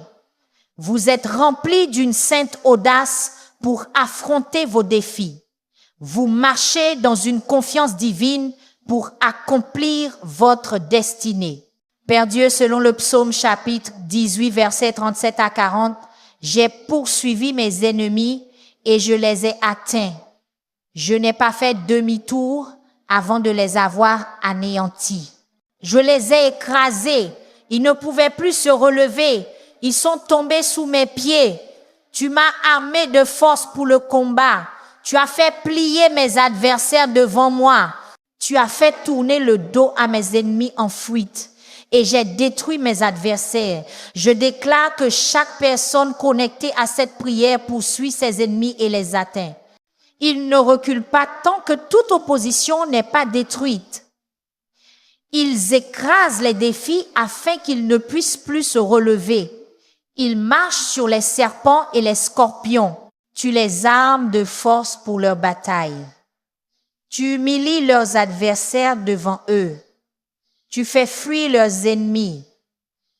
Vous êtes remplis d'une sainte audace pour affronter vos défis. Vous marchez dans une confiance divine pour accomplir votre destinée. Père Dieu, selon le psaume chapitre 18, versets 37 à 40, j'ai poursuivi mes ennemis et je les ai atteints. Je n'ai pas fait demi-tour avant de les avoir anéantis. Je les ai écrasés. Ils ne pouvaient plus se relever. Ils sont tombés sous mes pieds. Tu m'as armé de force pour le combat. Tu as fait plier mes adversaires devant moi. Tu as fait tourner le dos à mes ennemis en fuite. Et j'ai détruit mes adversaires. Je déclare que chaque personne connectée à cette prière poursuit ses ennemis et les atteint. Ils ne reculent pas tant que toute opposition n'est pas détruite. Ils écrasent les défis afin qu'ils ne puissent plus se relever. Ils marchent sur les serpents et les scorpions. Tu les armes de force pour leur bataille. Tu humilies leurs adversaires devant eux. Tu fais fuir leurs ennemis.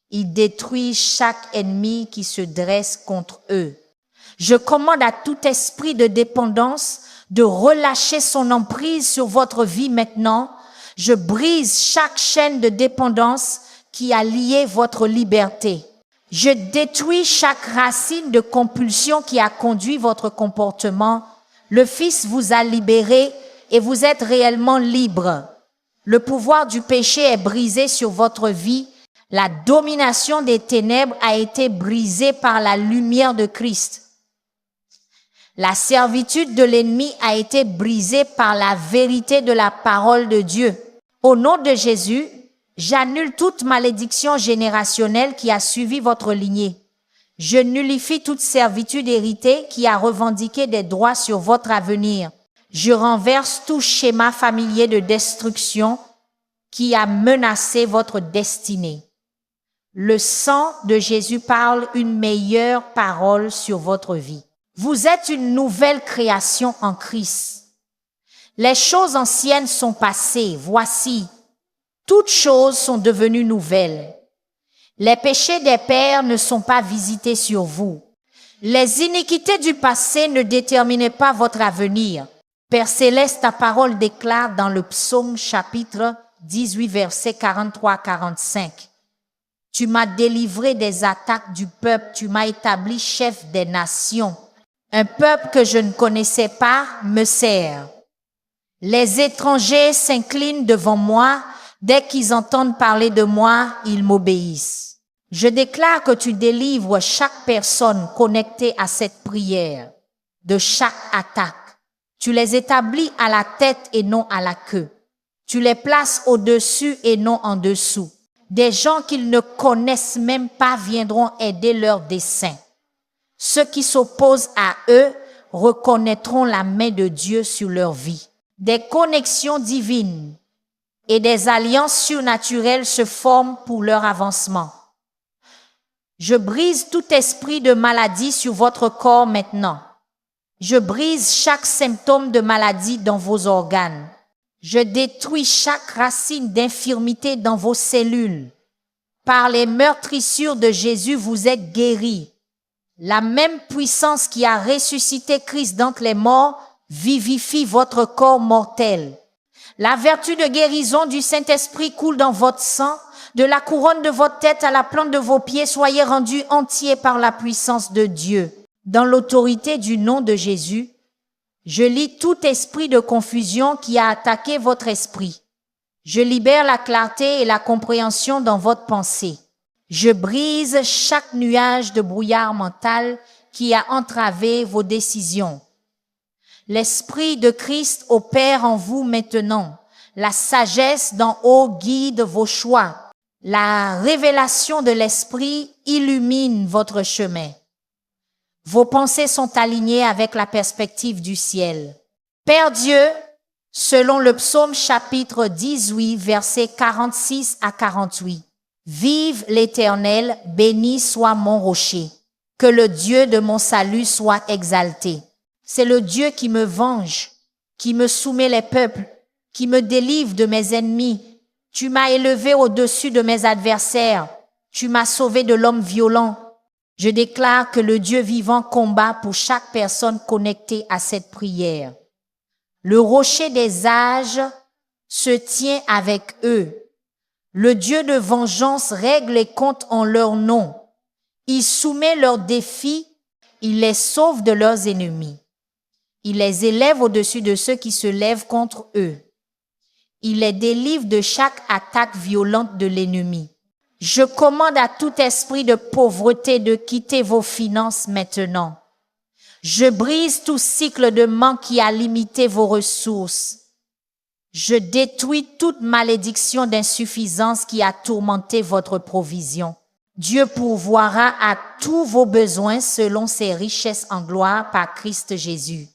Ils détruisent chaque ennemi qui se dresse contre eux. Je commande à tout esprit de dépendance de relâcher son emprise sur votre vie maintenant. Je brise chaque chaîne de dépendance qui a lié votre liberté. Je détruis chaque racine de compulsion qui a conduit votre comportement. Le Fils vous a libéré et vous êtes réellement libre. Le pouvoir du péché est brisé sur votre vie. La domination des ténèbres a été brisée par la lumière de Christ. La servitude de l'ennemi a été brisée par la vérité de la parole de Dieu. Au nom de Jésus, j'annule toute malédiction générationnelle qui a suivi votre lignée. Je nullifie toute servitude héritée qui a revendiqué des droits sur votre avenir. Je renverse tout schéma familier de destruction qui a menacé votre destinée. Le sang de Jésus parle une meilleure parole sur votre vie. Vous êtes une nouvelle création en Christ. Les choses anciennes sont passées. Voici, toutes choses sont devenues nouvelles. Les péchés des pères ne sont pas visités sur vous. Les iniquités du passé ne déterminaient pas votre avenir. Père Céleste, ta parole déclare dans le psaume chapitre 18, versets 43-45. Tu m'as délivré des attaques du peuple, tu m'as établi chef des nations. Un peuple que je ne connaissais pas me sert. Les étrangers s'inclinent devant moi, dès qu'ils entendent parler de moi, ils m'obéissent. Je déclare que tu délivres chaque personne connectée à cette prière de chaque attaque. Tu les établis à la tête et non à la queue. Tu les places au-dessus et non en dessous. Des gens qu'ils ne connaissent même pas viendront aider leurs desseins. Ceux qui s'opposent à eux reconnaîtront la main de Dieu sur leur vie. Des connexions divines et des alliances surnaturelles se forment pour leur avancement. Je brise tout esprit de maladie sur votre corps maintenant. Je brise chaque symptôme de maladie dans vos organes. Je détruis chaque racine d'infirmité dans vos cellules. Par les meurtrissures de Jésus, vous êtes guéris. La même puissance qui a ressuscité Christ d'entre les morts vivifie votre corps mortel. La vertu de guérison du Saint-Esprit coule dans votre sang. De la couronne de votre tête à la plante de vos pieds, soyez rendus entiers par la puissance de Dieu. Dans l'autorité du nom de Jésus, je lis tout esprit de confusion qui a attaqué votre esprit. Je libère la clarté et la compréhension dans votre pensée. Je brise chaque nuage de brouillard mental qui a entravé vos décisions. L'Esprit de Christ opère en vous maintenant. La sagesse d'en haut guide vos choix. La révélation de l'Esprit illumine votre chemin. Vos pensées sont alignées avec la perspective du ciel. Père Dieu, selon le psaume chapitre 18, versets 46 à 48. Vive l'Éternel, béni soit mon rocher. Que le Dieu de mon salut soit exalté. C'est le Dieu qui me venge, qui me soumet les peuples, qui me délivre de mes ennemis. Tu m'as élevé au-dessus de mes adversaires. Tu m'as sauvé de l'homme violent. Je déclare que le Dieu vivant combat pour chaque personne connectée à cette prière. Le rocher des âges se tient avec eux. Le Dieu de vengeance règle les comptes en leur nom. Il soumet leurs défis, il les sauve de leurs ennemis. Il les élève au-dessus de ceux qui se lèvent contre eux. Il les délivre de chaque attaque violente de l'ennemi. Je commande à tout esprit de pauvreté de quitter vos finances maintenant. Je brise tout cycle de manque qui a limité vos ressources. Je détruis toute malédiction d'insuffisance qui a tourmenté votre provision. Dieu pourvoira à tous vos besoins selon ses richesses en gloire par Christ Jésus.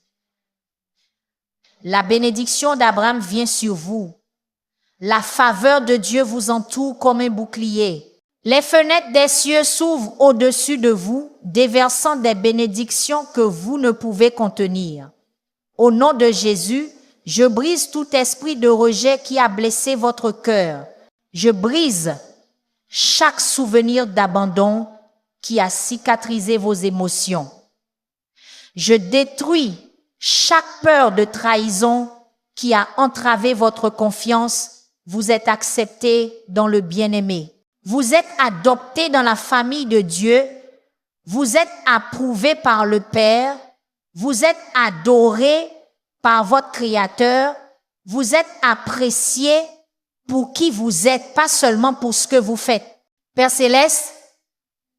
La bénédiction d'Abraham vient sur vous. La faveur de Dieu vous entoure comme un bouclier. Les fenêtres des cieux s'ouvrent au-dessus de vous, déversant des bénédictions que vous ne pouvez contenir. Au nom de Jésus, je brise tout esprit de rejet qui a blessé votre cœur. Je brise chaque souvenir d'abandon qui a cicatrisé vos émotions. Je détruis chaque peur de trahison qui a entravé votre confiance. Vous êtes accepté dans le bien-aimé. Vous êtes adopté dans la famille de Dieu. Vous êtes approuvé par le Père. Vous êtes adoré par votre Créateur. Vous êtes apprécié pour qui vous êtes, pas seulement pour ce que vous faites. Père Céleste,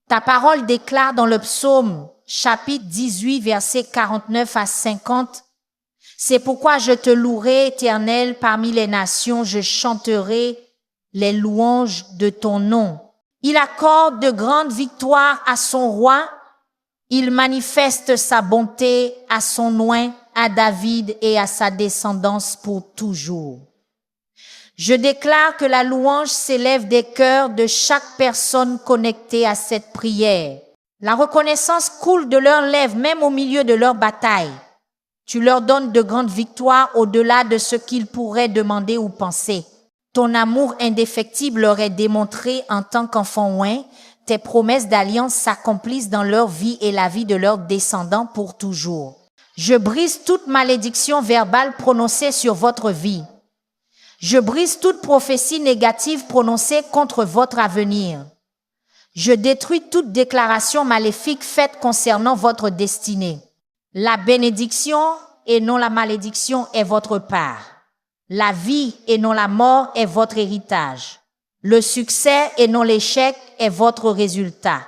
ta parole déclare dans le psaume chapitre 18, versets 49 à 50, c'est pourquoi je te louerai, Éternel, parmi les nations, je chanterai les louanges de ton nom. Il accorde de grandes victoires à son roi, Il manifeste sa bonté à son oint, à David et à sa descendance pour toujours. Je déclare que la louange s'élève des cœurs de chaque personne connectée à cette prière. La reconnaissance coule de leurs lèvres, même au milieu de leur bataille. Tu leur donnes de grandes victoires au-delà de ce qu'ils pourraient demander ou penser. Ton amour indéfectible leur est démontré en tant qu'enfant oint. Tes promesses d'alliance s'accomplissent dans leur vie et la vie de leurs descendants pour toujours. Je brise toute malédiction verbale prononcée sur votre vie. Je brise toute prophétie négative prononcée contre votre avenir. Je détruis toute déclaration maléfique faite concernant votre destinée. La bénédiction et non la malédiction est votre part. La vie et non la mort est votre héritage. Le succès et non l'échec est votre résultat.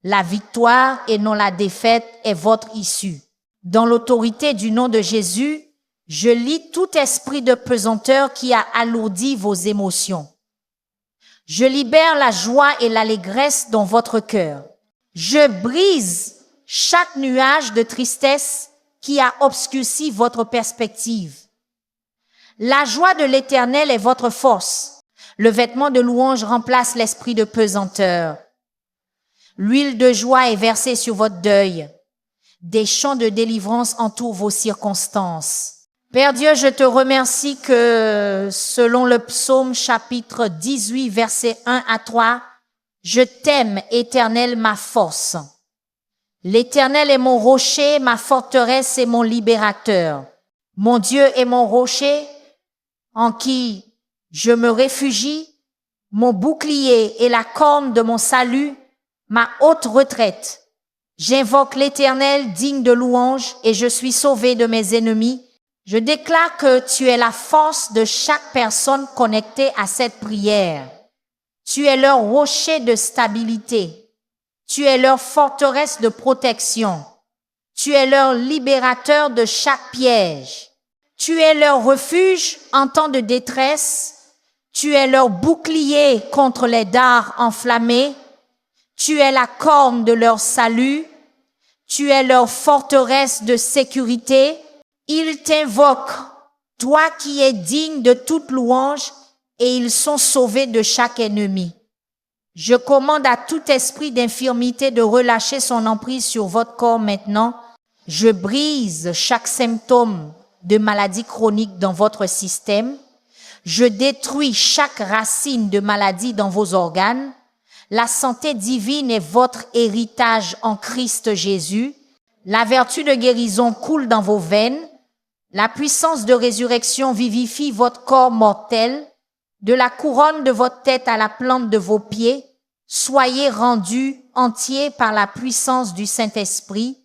La victoire et non la défaite est votre issue. Dans l'autorité du nom de Jésus, je lis tout esprit de pesanteur qui a alourdi vos émotions. Je libère la joie et l'allégresse dans votre cœur. Je brise chaque nuage de tristesse qui a obscurci votre perspective. La joie de l'Éternel est votre force. Le vêtement de louange remplace l'esprit de pesanteur. L'huile de joie est versée sur votre deuil. Des chants de délivrance entourent vos circonstances. Père Dieu, je te remercie que, selon le psaume chapitre 18, versets 1 à 3, je t'aime, Éternel, ma force. L'Éternel est mon rocher, ma forteresse et mon libérateur. Mon Dieu est mon rocher, en qui je me réfugie, mon bouclier et la corne de mon salut, ma haute retraite. J'invoque l'Éternel digne de louange et je suis sauvé de mes ennemis. Je déclare que tu es la force de chaque personne connectée à cette prière. Tu es leur rocher de stabilité. Tu es leur forteresse de protection. Tu es leur libérateur de chaque piège. Tu es leur refuge en temps de détresse. Tu es leur bouclier contre les dards enflammés. Tu es la corne de leur salut. Tu es leur forteresse de sécurité. Ils t'invoquent, toi qui es digne de toute louange, et ils sont sauvés de chaque ennemi. Je commande à tout esprit d'infirmité de relâcher son emprise sur votre corps maintenant. Je brise chaque symptôme de maladie chronique dans votre système. Je détruis chaque racine de maladie dans vos organes. La santé divine est votre héritage en Christ Jésus. La vertu de guérison coule dans vos veines. La puissance de résurrection vivifie votre corps mortel. De la couronne de votre tête à la plante de vos pieds, soyez rendus entiers par la puissance du Saint-Esprit.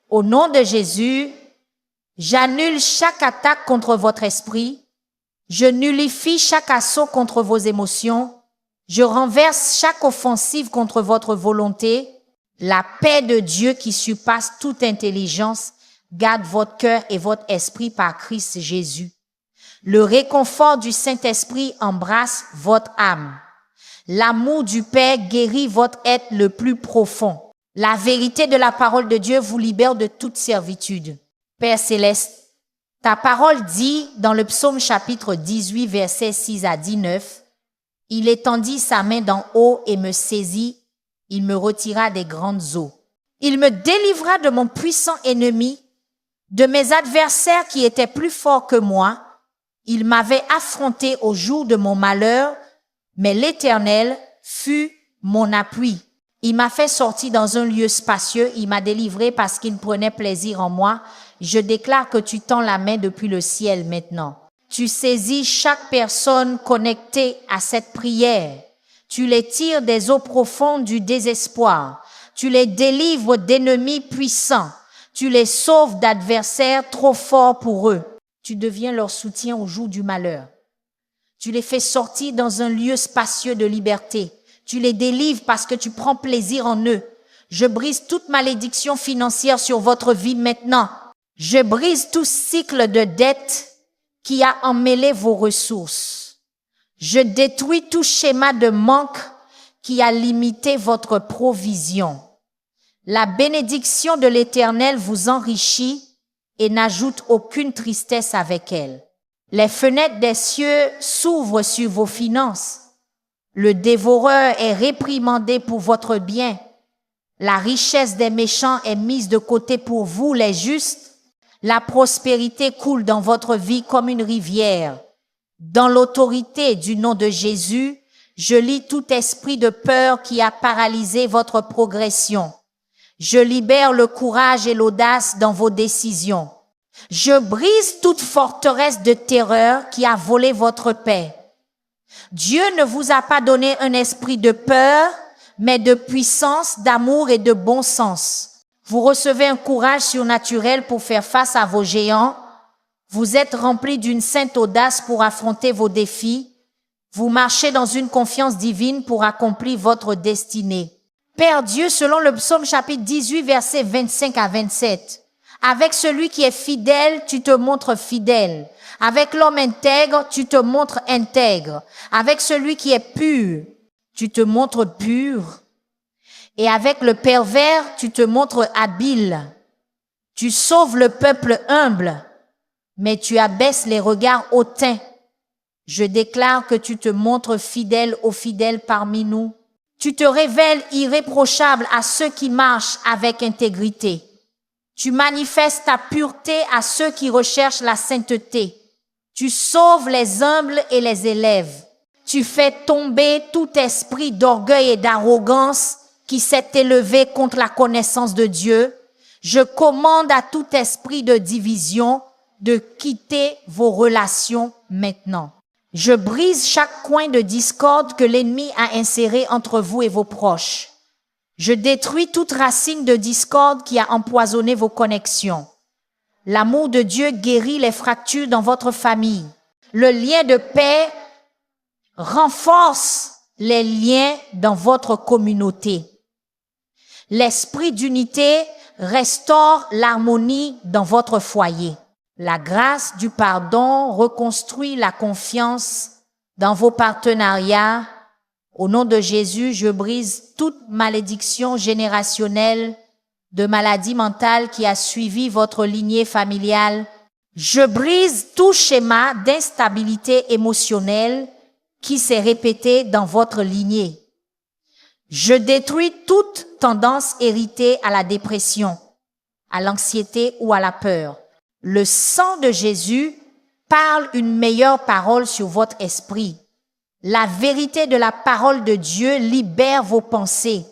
Au nom de Jésus, j'annule chaque attaque contre votre esprit. Je nullifie chaque assaut contre vos émotions. Je renverse chaque offensive contre votre volonté. La paix de Dieu qui surpasse toute intelligence garde votre cœur et votre esprit par Christ Jésus. Le réconfort du Saint-Esprit embrasse votre âme. L'amour du Père guérit votre être le plus profond. La vérité de la parole de Dieu vous libère de toute servitude. Père céleste, ta parole dit dans le psaume chapitre 18, versets 6 à 19, « Il étendit sa main d'en haut et me saisit, il me retira des grandes eaux. Il me délivra de mon puissant ennemi, de mes adversaires qui étaient plus forts que moi. Il m'avait affronté au jour de mon malheur, mais l'Éternel fut mon appui. Il m'a fait sortir dans un lieu spacieux, il m'a délivré parce qu'il prenait plaisir en moi. Je déclare que tu tends la main depuis le ciel maintenant. Tu saisis chaque personne connectée à cette prière. Tu les tires des eaux profondes du désespoir. Tu les délivres d'ennemis puissants. Tu les sauves d'adversaires trop forts pour eux. Tu deviens leur soutien au jour du malheur. Tu les fais sortir dans un lieu spacieux de liberté. Tu les délivres parce que tu prends plaisir en eux. Je brise toute malédiction financière sur votre vie maintenant. Je brise tout cycle de dette qui a emmêlé vos ressources. Je détruis tout schéma de manque qui a limité votre provision. La bénédiction de l'Éternel vous enrichit et n'ajoute aucune tristesse avec elle. Les fenêtres des cieux s'ouvrent sur vos finances. Le dévoreur est réprimandé pour votre bien. La richesse des méchants est mise de côté pour vous, les justes. La prospérité coule dans votre vie comme une rivière. Dans l'autorité du nom de Jésus, je lis tout esprit de peur qui a paralysé votre progression. Je libère le courage et l'audace dans vos décisions. Je brise toute forteresse de terreur qui a volé votre paix. Dieu ne vous a pas donné un esprit de peur, mais de puissance, d'amour et de bon sens. Vous recevez un courage surnaturel pour faire face à vos géants. Vous êtes rempli d'une sainte audace pour affronter vos défis. Vous marchez dans une confiance divine pour accomplir votre destinée. Père Dieu, selon le psaume chapitre 18, versets 25 à 27, avec celui qui est fidèle, tu te montres fidèle. Avec l'homme intègre, tu te montres intègre. Avec celui qui est pur, tu te montres pur. Et avec le pervers, tu te montres habile. Tu sauves le peuple humble, mais tu abaisses les regards hautains. Je déclare que tu te montres fidèle aux fidèles parmi nous. Tu te révèles irréprochable à ceux qui marchent avec intégrité. Tu manifestes ta pureté à ceux qui recherchent la sainteté. Tu sauves les humbles et les élèves. Tu fais tomber tout esprit d'orgueil et d'arrogance qui s'est élevé contre la connaissance de Dieu. Je commande à tout esprit de division de quitter vos relations maintenant. Je brise chaque coin de discorde que l'ennemi a inséré entre vous et vos proches. Je détruis toute racine de discorde qui a empoisonné vos connexions. L'amour de Dieu guérit les fractures dans votre famille. Le lien de paix renforce les liens dans votre communauté. L'esprit d'unité restaure l'harmonie dans votre foyer. La grâce du pardon reconstruit la confiance dans vos partenariats. Au nom de Jésus, je brise toute malédiction générationnelle de maladie mentale qui a suivi votre lignée familiale. Je brise tout schéma d'instabilité émotionnelle qui s'est répété dans votre lignée. Je détruis toute tendance héritée à la dépression, à l'anxiété ou à la peur. Le sang de Jésus parle une meilleure parole sur votre esprit. La vérité de la parole de Dieu libère vos pensées.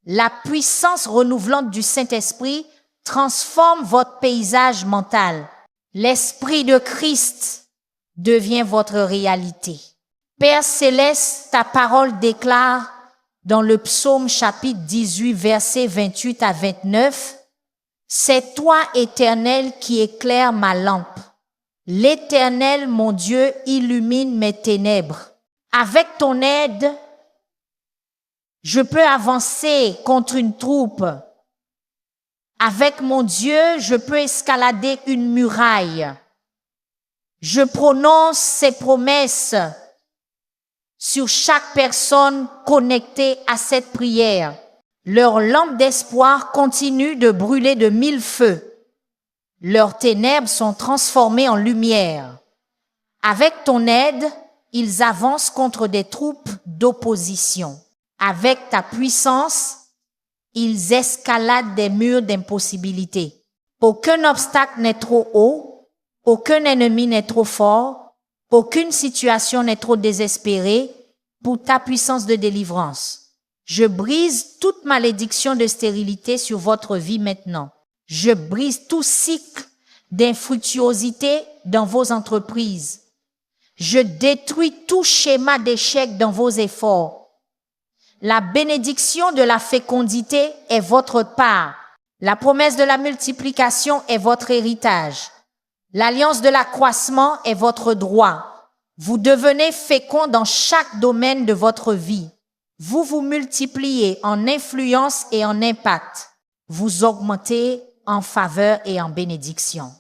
La puissance renouvelante du Saint-Esprit transforme votre paysage mental. L'Esprit de Christ devient votre réalité. Père céleste, ta parole déclare dans le psaume chapitre 18, versets 28 à 29, « C'est toi, Éternel, qui éclaire ma lampe. L'Éternel, mon Dieu, illumine mes ténèbres. Avec ton aide, je peux avancer contre une troupe. Avec mon Dieu, je peux escalader une muraille. Je prononce ces promesses sur chaque personne connectée à cette prière. Leur lampe d'espoir continue de brûler de 1000 feux. Leurs ténèbres sont transformées en lumière. Avec ton aide, ils avancent contre des troupes d'opposition. Avec ta puissance, ils escaladent des murs d'impossibilité. Aucun obstacle n'est trop haut, aucun ennemi n'est trop fort, aucune situation n'est trop désespérée pour ta puissance de délivrance. Je brise toute malédiction de stérilité sur votre vie maintenant. Je brise tout cycle d'infructuosité dans vos entreprises. Je détruis tout schéma d'échec dans vos efforts. La bénédiction de la fécondité est votre part. La promesse de la multiplication est votre héritage. L'alliance de l'accroissement est votre droit. Vous devenez fécond dans chaque domaine de votre vie. Vous vous multipliez en influence et en impact. Vous augmentez en faveur et en bénédiction.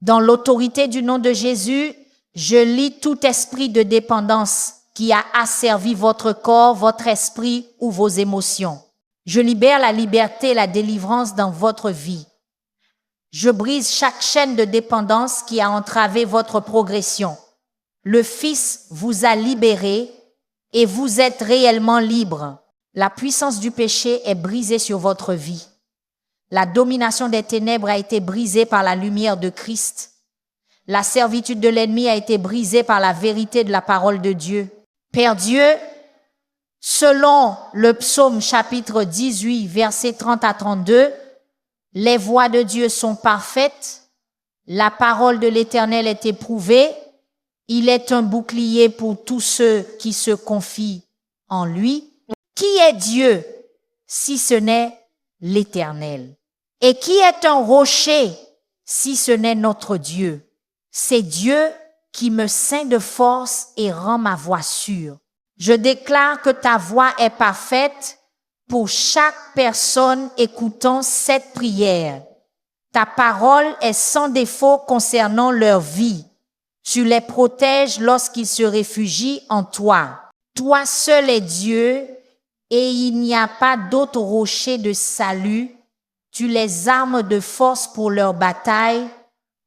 Dans l'autorité du nom de Jésus, je lis tout esprit de dépendance qui a asservi votre corps, votre esprit ou vos émotions. Je libère la liberté et la délivrance dans votre vie. Je brise chaque chaîne de dépendance qui a entravé votre progression. Le Fils vous a libéré et vous êtes réellement libre. La puissance du péché est brisée sur votre vie. La domination des ténèbres a été brisée par la lumière de Christ. La servitude de l'ennemi a été brisée par la vérité de la parole de Dieu. Père Dieu, selon le psaume chapitre 18, versets 30 à 32, les voies de Dieu sont parfaites, la parole de l'Éternel est éprouvée, il est un bouclier pour tous ceux qui se confient en lui. Qui est Dieu si ce n'est l'Éternel? Et qui est un rocher si ce n'est notre Dieu? C'est Dieu qui me ceint de force et rend ma voie sûre. Je déclare que ta voix est parfaite pour chaque personne écoutant cette prière. Ta parole est sans défaut concernant leur vie. Tu les protèges lorsqu'ils se réfugient en toi. Toi seul est Dieu et il n'y a pas d'autre rocher de salut. Tu les armes de force pour leur bataille.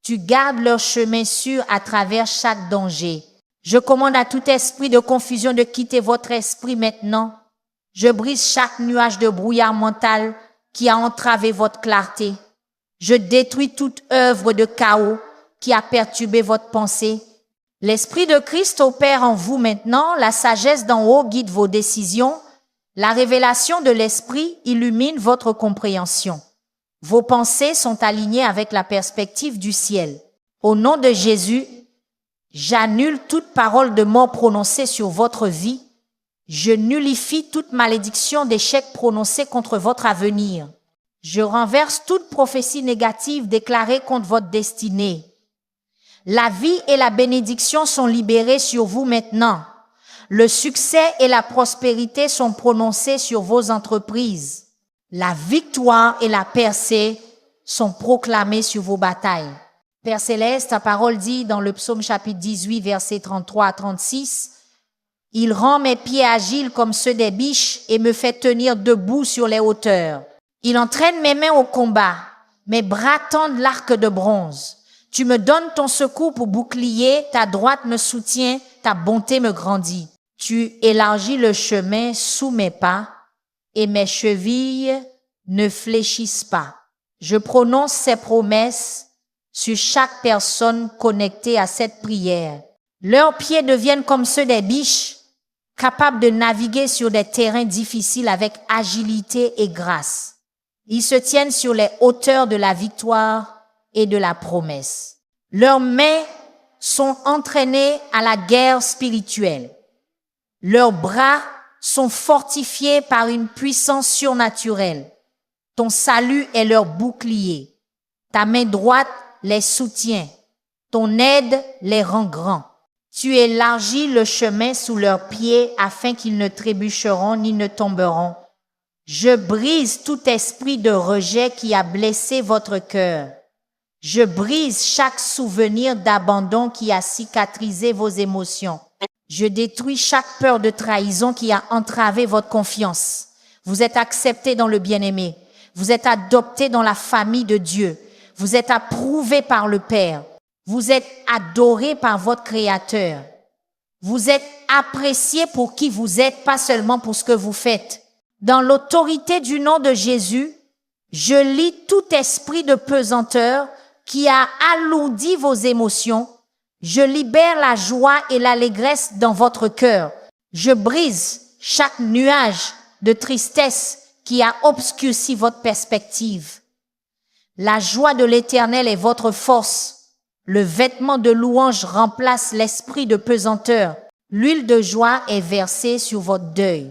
Tu gardes leur chemin sûr à travers chaque danger. Je commande à tout esprit de confusion de quitter votre esprit maintenant. Je brise chaque nuage de brouillard mental qui a entravé votre clarté. Je détruis toute œuvre de chaos qui a perturbé votre pensée. L'Esprit de Christ opère en vous maintenant, la sagesse d'en haut guide vos décisions, la révélation de l'Esprit illumine votre compréhension. Vos pensées sont alignées avec la perspective du ciel. Au nom de Jésus, j'annule toute parole de mort prononcée sur votre vie. Je nullifie toute malédiction d'échec prononcée contre votre avenir. Je renverse toute prophétie négative déclarée contre votre destinée. La vie et la bénédiction sont libérées sur vous maintenant. Le succès et la prospérité sont prononcés sur vos entreprises. La victoire et la percée sont proclamées sur vos batailles. Père Céleste, ta parole dit dans le psaume chapitre 18, versets 33 à 36, « Il rend mes pieds agiles comme ceux des biches et me fait tenir debout sur les hauteurs. Il entraîne mes mains au combat, mes bras tendent l'arc de bronze. Tu me donnes ton secours pour bouclier, ta droite me soutient, ta bonté me grandit. Tu élargis le chemin sous mes pas et mes chevilles ne fléchissent pas. Je prononce ces promesses sur chaque personne connectée à cette prière. Leurs pieds deviennent comme ceux des biches, capables de naviguer sur des terrains difficiles avec agilité et grâce. Ils se tiennent sur les hauteurs de la victoire et de la promesse. Leurs mains sont entraînées à la guerre spirituelle. Leurs bras sont fortifiés par une puissance surnaturelle. Ton salut est leur bouclier. Ta main droite les soutient. Ton aide les rend grands. Tu élargis le chemin sous leurs pieds afin qu'ils ne trébucheront ni ne tomberont. Je brise tout esprit de rejet qui a blessé votre cœur. Je brise chaque souvenir d'abandon qui a cicatrisé vos émotions. Je détruis chaque peur de trahison qui a entravé votre confiance. Vous êtes accepté dans le bien-aimé. Vous êtes adopté dans la famille de Dieu. Vous êtes approuvé par le Père. Vous êtes adoré par votre Créateur. Vous êtes apprécié pour qui vous êtes, pas seulement pour ce que vous faites. Dans l'autorité du nom de Jésus, je lie tout esprit de pesanteur qui a alourdi vos émotions. Je libère la joie et l'allégresse dans votre cœur. Je brise chaque nuage de tristesse qui a obscurci votre perspective. La joie de l'Éternel est votre force. Le vêtement de louange remplace l'esprit de pesanteur. L'huile de joie est versée sur votre deuil.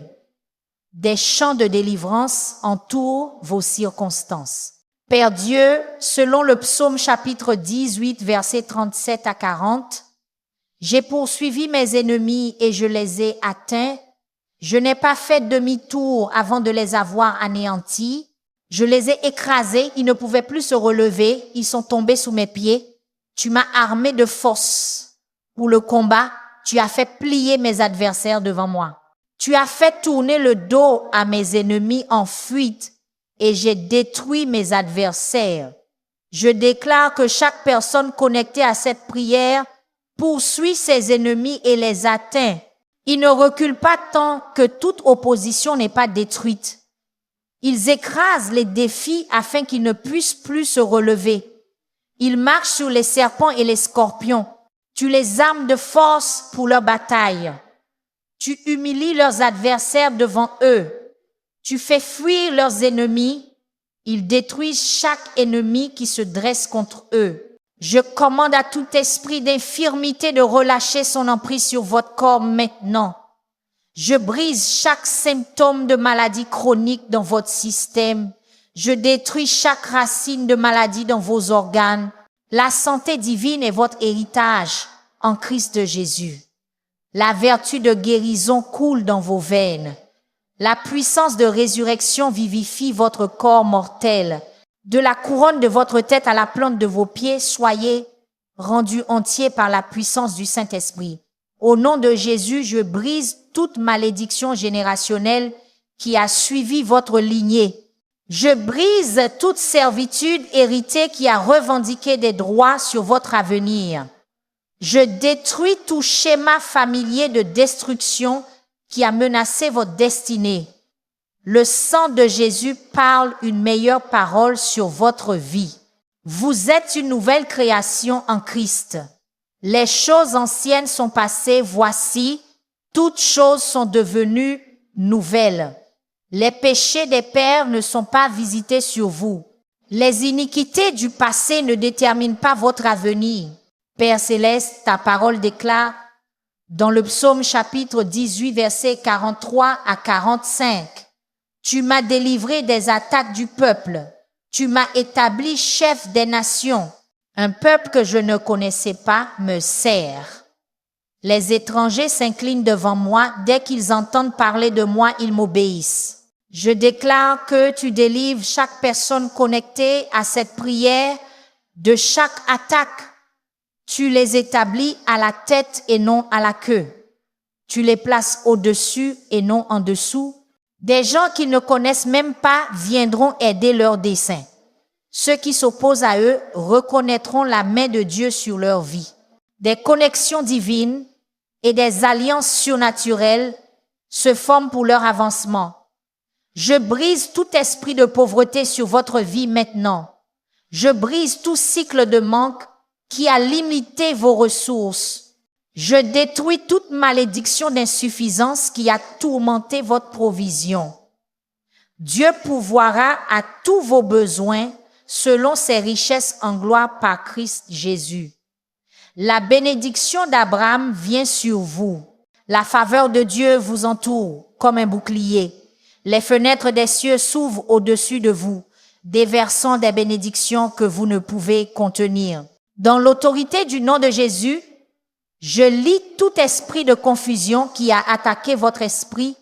Des chants de délivrance entourent vos circonstances. Père Dieu, selon le psaume chapitre 18, versets 37 à 40, « J'ai poursuivi mes ennemis et je les ai atteints. Je n'ai pas fait demi-tour avant de les avoir anéantis. Je les ai écrasés, ils ne pouvaient plus se relever, ils sont tombés sous mes pieds. Tu m'as armé de force pour le combat, tu as fait plier mes adversaires devant moi. Tu as fait tourner le dos à mes ennemis en fuite et j'ai détruit mes adversaires. Je déclare que chaque personne connectée à cette prière poursuit ses ennemis et les atteint. Ils ne reculent pas tant que toute opposition n'est pas détruite. Ils écrasent les défis afin qu'ils ne puissent plus se relever. Ils marchent sur les serpents et les scorpions. Tu les armes de force pour leur bataille. Tu humilies leurs adversaires devant eux. Tu fais fuir leurs ennemis. Ils détruisent chaque ennemi qui se dresse contre eux. Je commande à tout esprit d'infirmité de relâcher son emprise sur votre corps maintenant. Je brise chaque symptôme de maladie chronique dans votre système. Je détruis chaque racine de maladie dans vos organes. La santé divine est votre héritage en Christ Jésus. La vertu de guérison coule dans vos veines. La puissance de résurrection vivifie votre corps mortel. De la couronne de votre tête à la plante de vos pieds, soyez rendus entiers par la puissance du Saint-Esprit. Au nom de Jésus, je brise toute malédiction générationnelle qui a suivi votre lignée. Je brise toute servitude héritée qui a revendiqué des droits sur votre avenir. Je détruis tout schéma familier de destruction qui a menacé votre destinée. Le sang de Jésus parle une meilleure parole sur votre vie. Vous êtes une nouvelle création en Christ. Les choses anciennes sont passées, voici, toutes choses sont devenues nouvelles. Les péchés des pères ne sont pas visités sur vous. Les iniquités du passé ne déterminent pas votre avenir. Père céleste, ta parole déclare dans le psaume chapitre 18, versets 43 à 45. Tu m'as délivré des attaques du peuple. Tu m'as établi chef des nations. Un peuple que je ne connaissais pas me sert. Les étrangers s'inclinent devant moi. Dès qu'ils entendent parler de moi, ils m'obéissent. Je déclare que tu délivres chaque personne connectée à cette prière de chaque attaque. Tu les établis à la tête et non à la queue. Tu les places au-dessus et non en dessous. Des gens qu'ils ne connaissent même pas viendront aider leurs desseins. Ceux qui s'opposent à eux reconnaîtront la main de Dieu sur leur vie. Des connexions divines et des alliances surnaturelles se forment pour leur avancement. Je brise tout esprit de pauvreté sur votre vie maintenant. Je brise tout cycle de manque qui a limité vos ressources. Je détruis toute malédiction d'insuffisance qui a tourmenté votre provision. Dieu pourvoira à tous vos besoins selon ses richesses en gloire par Christ Jésus. La bénédiction d'Abraham vient sur vous. La faveur de Dieu vous entoure comme un bouclier. Les fenêtres des cieux s'ouvrent au-dessus de vous, déversant des bénédictions que vous ne pouvez contenir. Dans l'autorité du nom de Jésus, je lie tout esprit de confusion qui a attaqué votre esprit.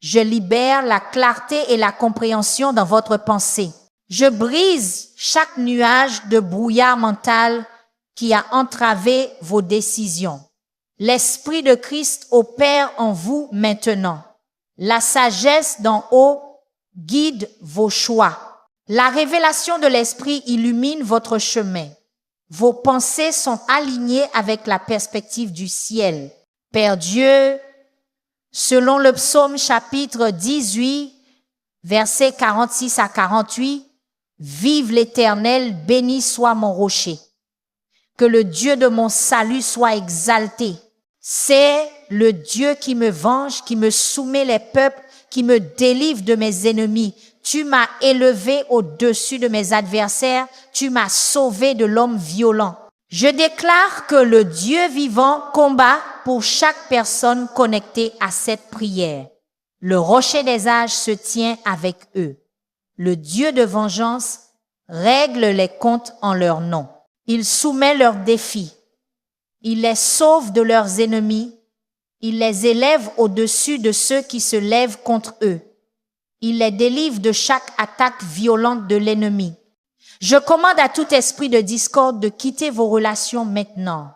Je libère la clarté et la compréhension dans votre pensée. Je brise chaque nuage de brouillard mental qui a entravé vos décisions. L'Esprit de Christ opère en vous maintenant. La sagesse d'en haut guide vos choix. La révélation de l'Esprit illumine votre chemin. Vos pensées sont alignées avec la perspective du ciel. Père Dieu, selon le psaume chapitre 18, versets 46 à 48, vive l'Éternel, béni soit mon rocher. Que le Dieu de mon salut soit exalté. C'est le Dieu qui me venge, qui me soumet les peuples, qui me délivre de mes ennemis. Tu m'as élevé au-dessus de mes adversaires. Tu m'as sauvé de l'homme violent. Je déclare que le Dieu vivant combat pour chaque personne connectée à cette prière. Le rocher des âges se tient avec eux. Le Dieu de vengeance règle les comptes en leur nom. Il soumet leurs défis. Il les sauve de leurs ennemis. Il les élève au-dessus de ceux qui se lèvent contre eux. Il les délivre de chaque attaque violente de l'ennemi. Je commande à tout esprit de discorde de quitter vos relations maintenant.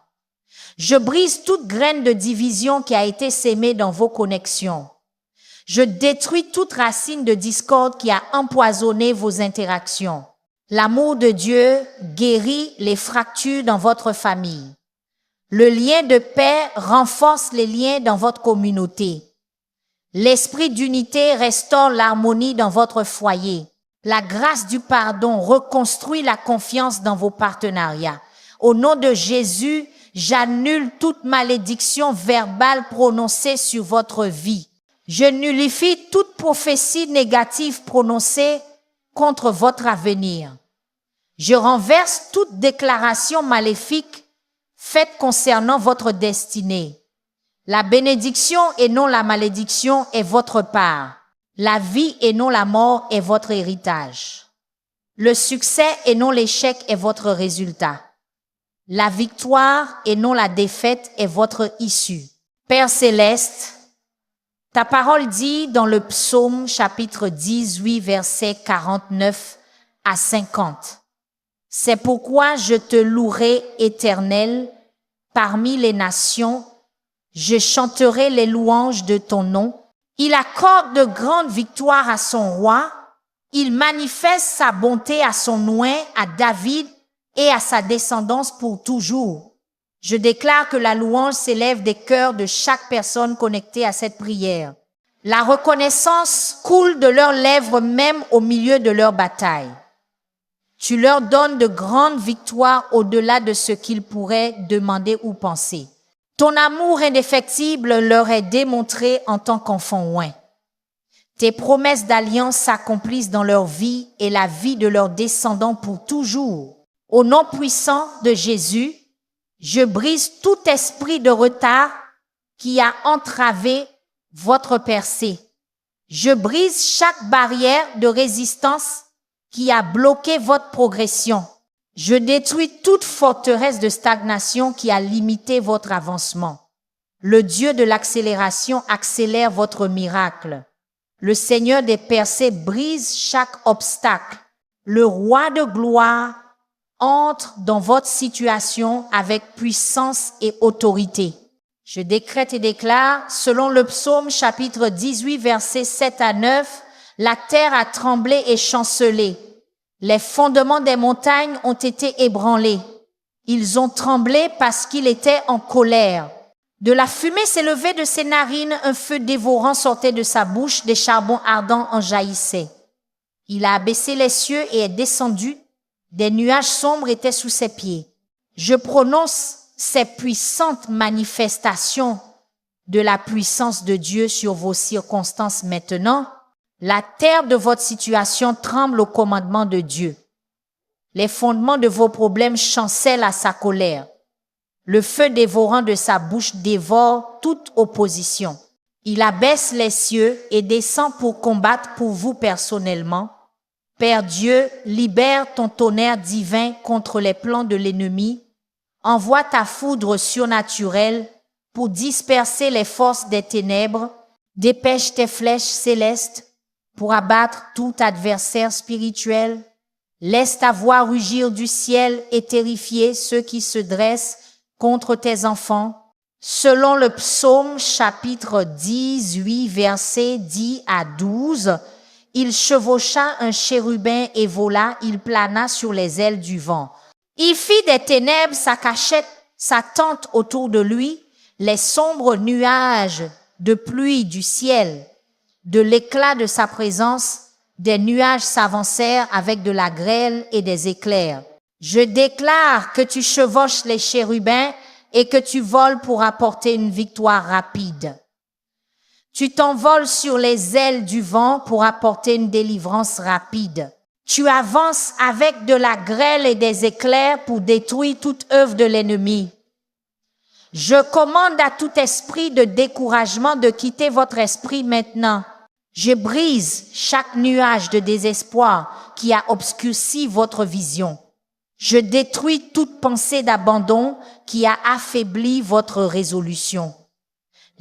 Je brise toute graine de division qui a été sémée dans vos connexions. Je détruis toute racine de discorde qui a empoisonné vos interactions. L'amour de Dieu guérit les fractures dans votre famille. Le lien de paix renforce les liens dans votre communauté. L'esprit d'unité restaure l'harmonie dans votre foyer. La grâce du pardon reconstruit la confiance dans vos partenariats. Au nom de Jésus, j'annule toute malédiction verbale prononcée sur votre vie. Je nullifie toute prophétie négative prononcée contre votre avenir. Je renverse toute déclaration maléfique faite concernant votre destinée. La bénédiction et non la malédiction est votre part. La vie et non la mort est votre héritage. Le succès et non l'échec est votre résultat. La victoire et non la défaite est votre issue. Père céleste, ta parole dit dans le psaume chapitre 18 versets 49 à 50. C'est pourquoi je te louerai, Éternel, parmi les nations. Je chanterai les louanges de ton nom. Il accorde de grandes victoires à son roi. Il manifeste sa bonté à son oint, à David et à sa descendance pour toujours. Je déclare que la louange s'élève des cœurs de chaque personne connectée à cette prière. La reconnaissance coule de leurs lèvres même au milieu de leur bataille. Tu leur donnes de grandes victoires au-delà de ce qu'ils pourraient demander ou penser. Ton amour indéfectible leur est démontré en tant qu'enfants oints. Tes promesses d'alliance s'accomplissent dans leur vie et la vie de leurs descendants pour toujours. Au nom puissant de Jésus, je brise tout esprit de retard qui a entravé votre percée. Je brise chaque barrière de résistance qui a bloqué votre progression. Je détruis toute forteresse de stagnation qui a limité votre avancement. Le Dieu de l'accélération accélère votre miracle. Le Seigneur des percées brise chaque obstacle. Le Roi de gloire entre dans votre situation avec puissance et autorité. Je décrète et déclare, selon le psaume chapitre 18 versets 7 à 9, la terre a tremblé et chancelé. Les fondements des montagnes ont été ébranlés. Ils ont tremblé parce qu'il était en colère. De la fumée s'élevait de ses narines, un feu dévorant sortait de sa bouche, des charbons ardents en jaillissaient. Il a abaissé les cieux et est descendu. Des nuages sombres étaient sous ses pieds. Je prononce ces puissantes manifestations de la puissance de Dieu sur vos circonstances maintenant. La terre de votre situation tremble au commandement de Dieu. Les fondements de vos problèmes chancellent à sa colère. Le feu dévorant de sa bouche dévore toute opposition. Il abaisse les cieux et descend pour combattre pour vous personnellement. Père Dieu, libère ton tonnerre divin contre les plans de l'ennemi. Envoie ta foudre surnaturelle pour disperser les forces des ténèbres. Dépêche tes flèches célestes pour abattre tout adversaire spirituel. Laisse ta voix rugir du ciel et terrifier ceux qui se dressent contre tes enfants. Selon le psaume chapitre 18 versets 10 à 12, il chevaucha un chérubin et vola, il plana sur les ailes du vent. Il fit des ténèbres sa cachette, sa tente autour de lui, les sombres nuages de pluie du ciel. De l'éclat de sa présence, des nuages s'avancèrent avec de la grêle et des éclairs. Je déclare que tu chevauches les chérubins et que tu voles pour apporter une victoire rapide. Tu t'envoles sur les ailes du vent pour apporter une délivrance rapide. Tu avances avec de la grêle et des éclairs pour détruire toute œuvre de l'ennemi. Je commande à tout esprit de découragement de quitter votre esprit maintenant. Je brise chaque nuage de désespoir qui a obscurci votre vision. Je détruis toute pensée d'abandon qui a affaibli votre résolution.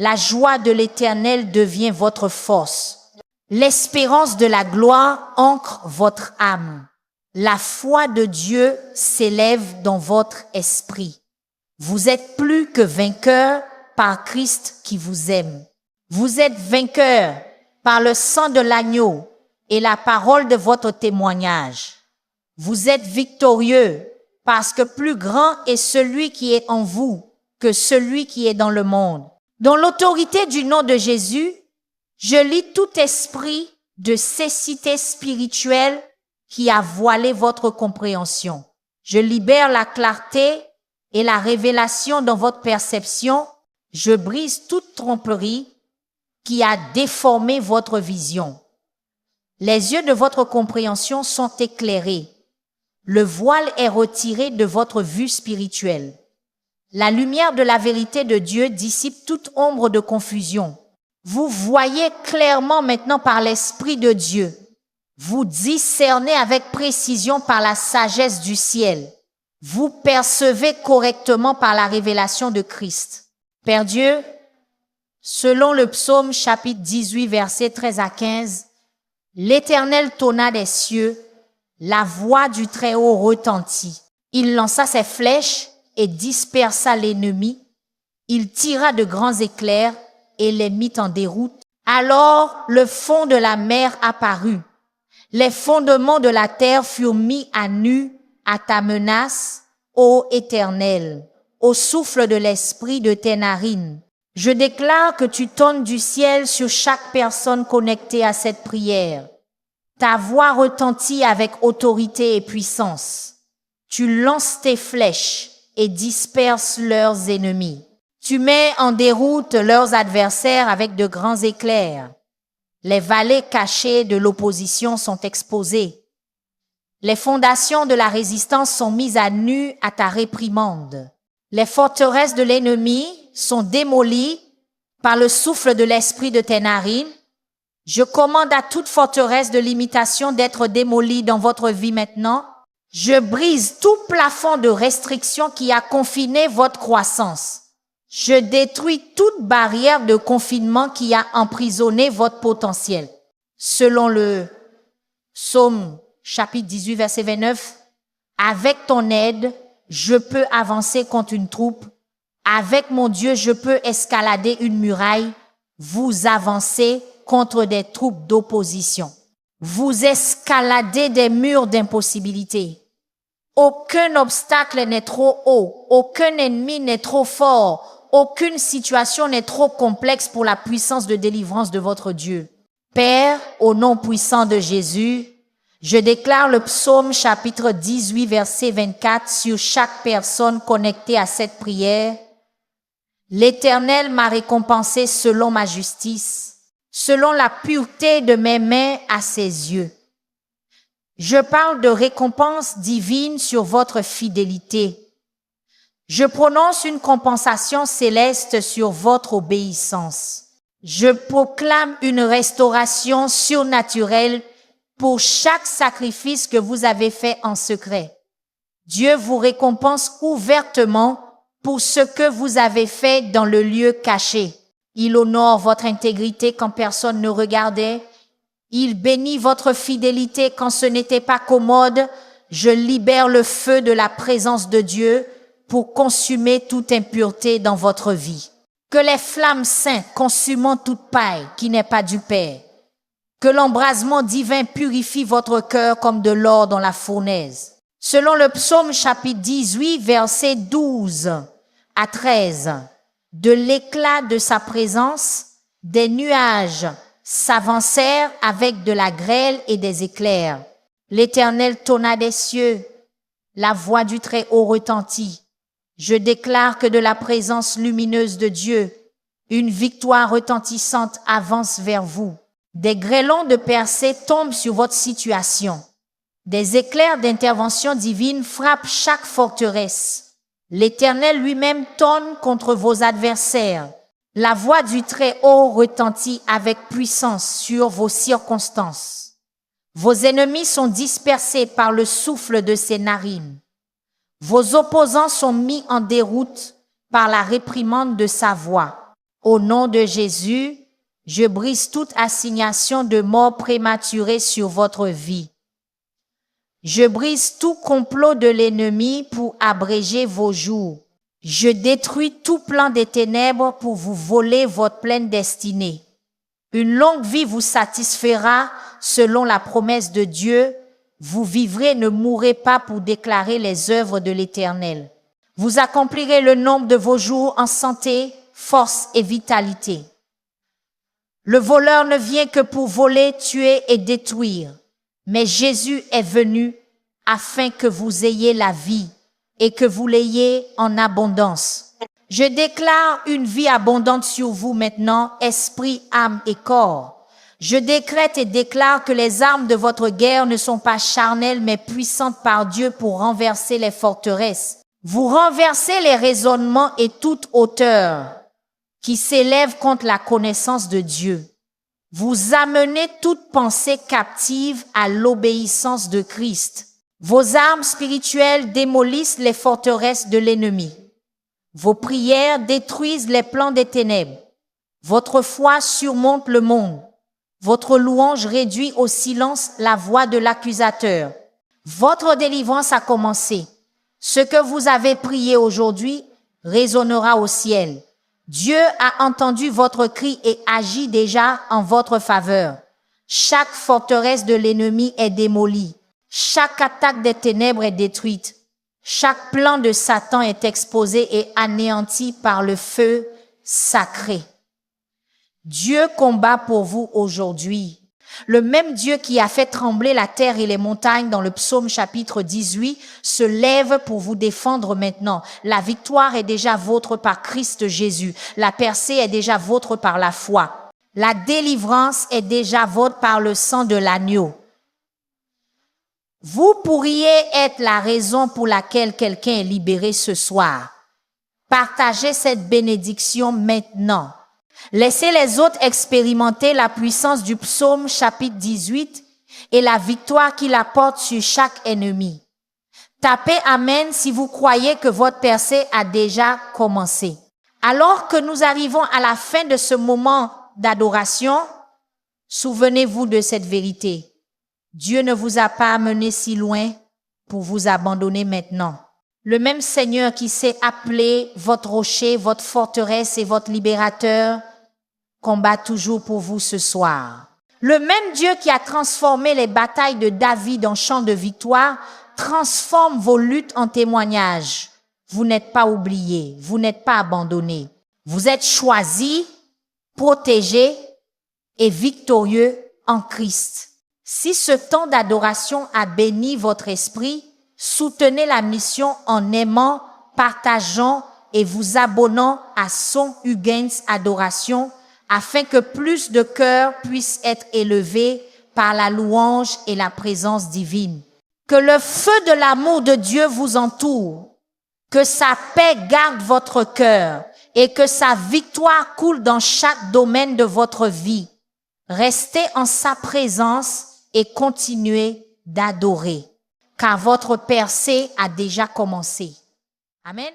La joie de l'Éternel devient votre force. L'espérance de la gloire ancre votre âme. La foi de Dieu s'élève dans votre esprit. Vous êtes plus que vainqueurs par Christ qui vous aime. Vous êtes vainqueurs par le sang de l'agneau et la parole de votre témoignage. Vous êtes victorieux parce que plus grand est celui qui est en vous que celui qui est dans le monde. Dans l'autorité du nom de Jésus, je lis tout esprit de cécité spirituelle qui a voilé votre compréhension. Je libère la clarté et la révélation dans votre perception. Je brise toute tromperie qui a déformé votre vision. Les yeux de votre compréhension sont éclairés. Le voile est retiré de votre vue spirituelle. La lumière de la vérité de Dieu dissipe toute ombre de confusion. Vous voyez clairement maintenant par l'Esprit de Dieu. Vous discernez avec précision par la sagesse du ciel. Vous percevez correctement par la révélation de Christ. Père Dieu, selon le psaume chapitre 18, versets 13 à 15, l'Éternel tonna des cieux, la voix du Très-Haut retentit. Il lança ses flèches et dispersa l'ennemi. Il tira de grands éclairs et les mit en déroute. Alors le fond de la mer apparut. Les fondements de la terre furent mis à nu à ta menace, ô Éternel, au souffle de l'esprit de tes narines. Je déclare que tu tonnes du ciel sur chaque personne connectée à cette prière. Ta voix retentit avec autorité et puissance. Tu lances tes flèches et disperses leurs ennemis. Tu mets en déroute leurs adversaires avec de grands éclairs. Les vallées cachées de l'opposition sont exposées. Les fondations de la résistance sont mises à nu à ta réprimande. Les forteresses de l'ennemi sont démolies par le souffle de l'esprit de tes narines. Je commande à toute forteresse de limitation d'être démolie dans votre vie maintenant. Je brise tout plafond de restriction qui a confiné votre croissance. Je détruis toute barrière de confinement qui a emprisonné votre potentiel. Selon le psaume chapitre 18, verset 29, avec ton aide, je peux avancer contre une troupe. Avec mon Dieu, je peux escalader une muraille. Vous avancez contre des troupes d'opposition. Vous escaladez des murs d'impossibilité. Aucun obstacle n'est trop haut. Aucun ennemi n'est trop fort. Aucune situation n'est trop complexe pour la puissance de délivrance de votre Dieu. Père, au nom puissant de Jésus, je déclare le psaume chapitre 18, verset 24 sur chaque personne connectée à cette prière. L'Éternel m'a récompensé selon ma justice, selon la pureté de mes mains à ses yeux. Je parle de récompense divine sur votre fidélité. Je prononce une compensation céleste sur votre obéissance. Je proclame une restauration surnaturelle pour chaque sacrifice que vous avez fait en secret. Dieu vous récompense ouvertement pour ce que vous avez fait dans le lieu caché. Il honore votre intégrité quand personne ne regardait. Il bénit votre fidélité quand ce n'était pas commode. Je libère le feu de la présence de Dieu pour consumer toute impureté dans votre vie. Que les flammes saintes consumant toute paille qui n'est pas du Père. Que l'embrasement divin purifie votre cœur comme de l'or dans la fournaise. Selon le psaume chapitre 18, versets 12 à 13, de l'éclat de sa présence, des nuages s'avancèrent avec de la grêle et des éclairs. L'Éternel tonna des cieux, la voix du Très-Haut retentit. Je déclare que de la présence lumineuse de Dieu, une victoire retentissante avance vers vous. Des grêlons de percée tombent sur votre situation. Des éclairs d'intervention divine frappent chaque forteresse. L'Éternel lui-même tonne contre vos adversaires. La voix du Très-Haut retentit avec puissance sur vos circonstances. Vos ennemis sont dispersés par le souffle de ses narines. Vos opposants sont mis en déroute par la réprimande de sa voix. Au nom de Jésus, je brise toute assignation de mort prématurée sur votre vie. Je brise tout complot de l'ennemi pour abréger vos jours. Je détruis tout plan des ténèbres pour vous voler votre pleine destinée. Une longue vie vous satisfera selon la promesse de Dieu. Vous vivrez, ne mourrez pas pour déclarer les œuvres de l'Éternel. Vous accomplirez le nombre de vos jours en santé, force et vitalité. Le voleur ne vient que pour voler, tuer et détruire. Mais Jésus est venu afin que vous ayez la vie et que vous l'ayez en abondance. Je déclare une vie abondante sur vous maintenant, esprit, âme et corps. Je décrète et déclare que les armes de votre guerre ne sont pas charnelles mais puissantes par Dieu pour renverser les forteresses. Vous renversez les raisonnements et toute hauteur qui s'élève contre la connaissance de Dieu. Vous amenez toute pensée captive à l'obéissance de Christ. Vos armes spirituelles démolissent les forteresses de l'ennemi. Vos prières détruisent les plans des ténèbres. Votre foi surmonte le monde. Votre louange réduit au silence la voix de l'accusateur. Votre délivrance a commencé. Ce que vous avez prié aujourd'hui résonnera au ciel. Dieu a entendu votre cri et agit déjà en votre faveur. Chaque forteresse de l'ennemi est démolie. Chaque attaque des ténèbres est détruite. Chaque plan de Satan est exposé et anéanti par le feu sacré. Dieu combat pour vous aujourd'hui. Le même Dieu qui a fait trembler la terre et les montagnes dans le psaume chapitre 18 se lève pour vous défendre maintenant. La victoire est déjà vôtre par Christ Jésus. La percée est déjà vôtre par la foi. La délivrance est déjà vôtre par le sang de l'agneau. Vous pourriez être la raison pour laquelle quelqu'un est libéré ce soir. Partagez cette bénédiction maintenant. Laissez les autres expérimenter la puissance du psaume chapitre 18 et la victoire qu'il apporte sur chaque ennemi. Tapez Amen si vous croyez que votre percée a déjà commencé. Alors que nous arrivons à la fin de ce moment d'adoration, souvenez-vous de cette vérité. Dieu ne vous a pas amené si loin pour vous abandonner maintenant. Le même Seigneur qui s'est appelé votre rocher, votre forteresse et votre libérateur combat toujours pour vous ce soir. Le même Dieu qui a transformé les batailles de David en chants de victoire transforme vos luttes en témoignages. Vous n'êtes pas oubliés, vous n'êtes pas abandonnés. Vous êtes choisis, protégés et victorieux en Christ. Si ce temps d'adoration a béni votre esprit, soutenez la mission en aimant, partageant et vous abonnant à Son Huygens Adoration afin que plus de cœurs puissent être élevés par la louange et la présence divine. Que le feu de l'amour de Dieu vous entoure, que sa paix garde votre cœur et que sa victoire coule dans chaque domaine de votre vie. Restez en sa présence et continuez d'adorer, car votre percée a déjà commencé. Amen.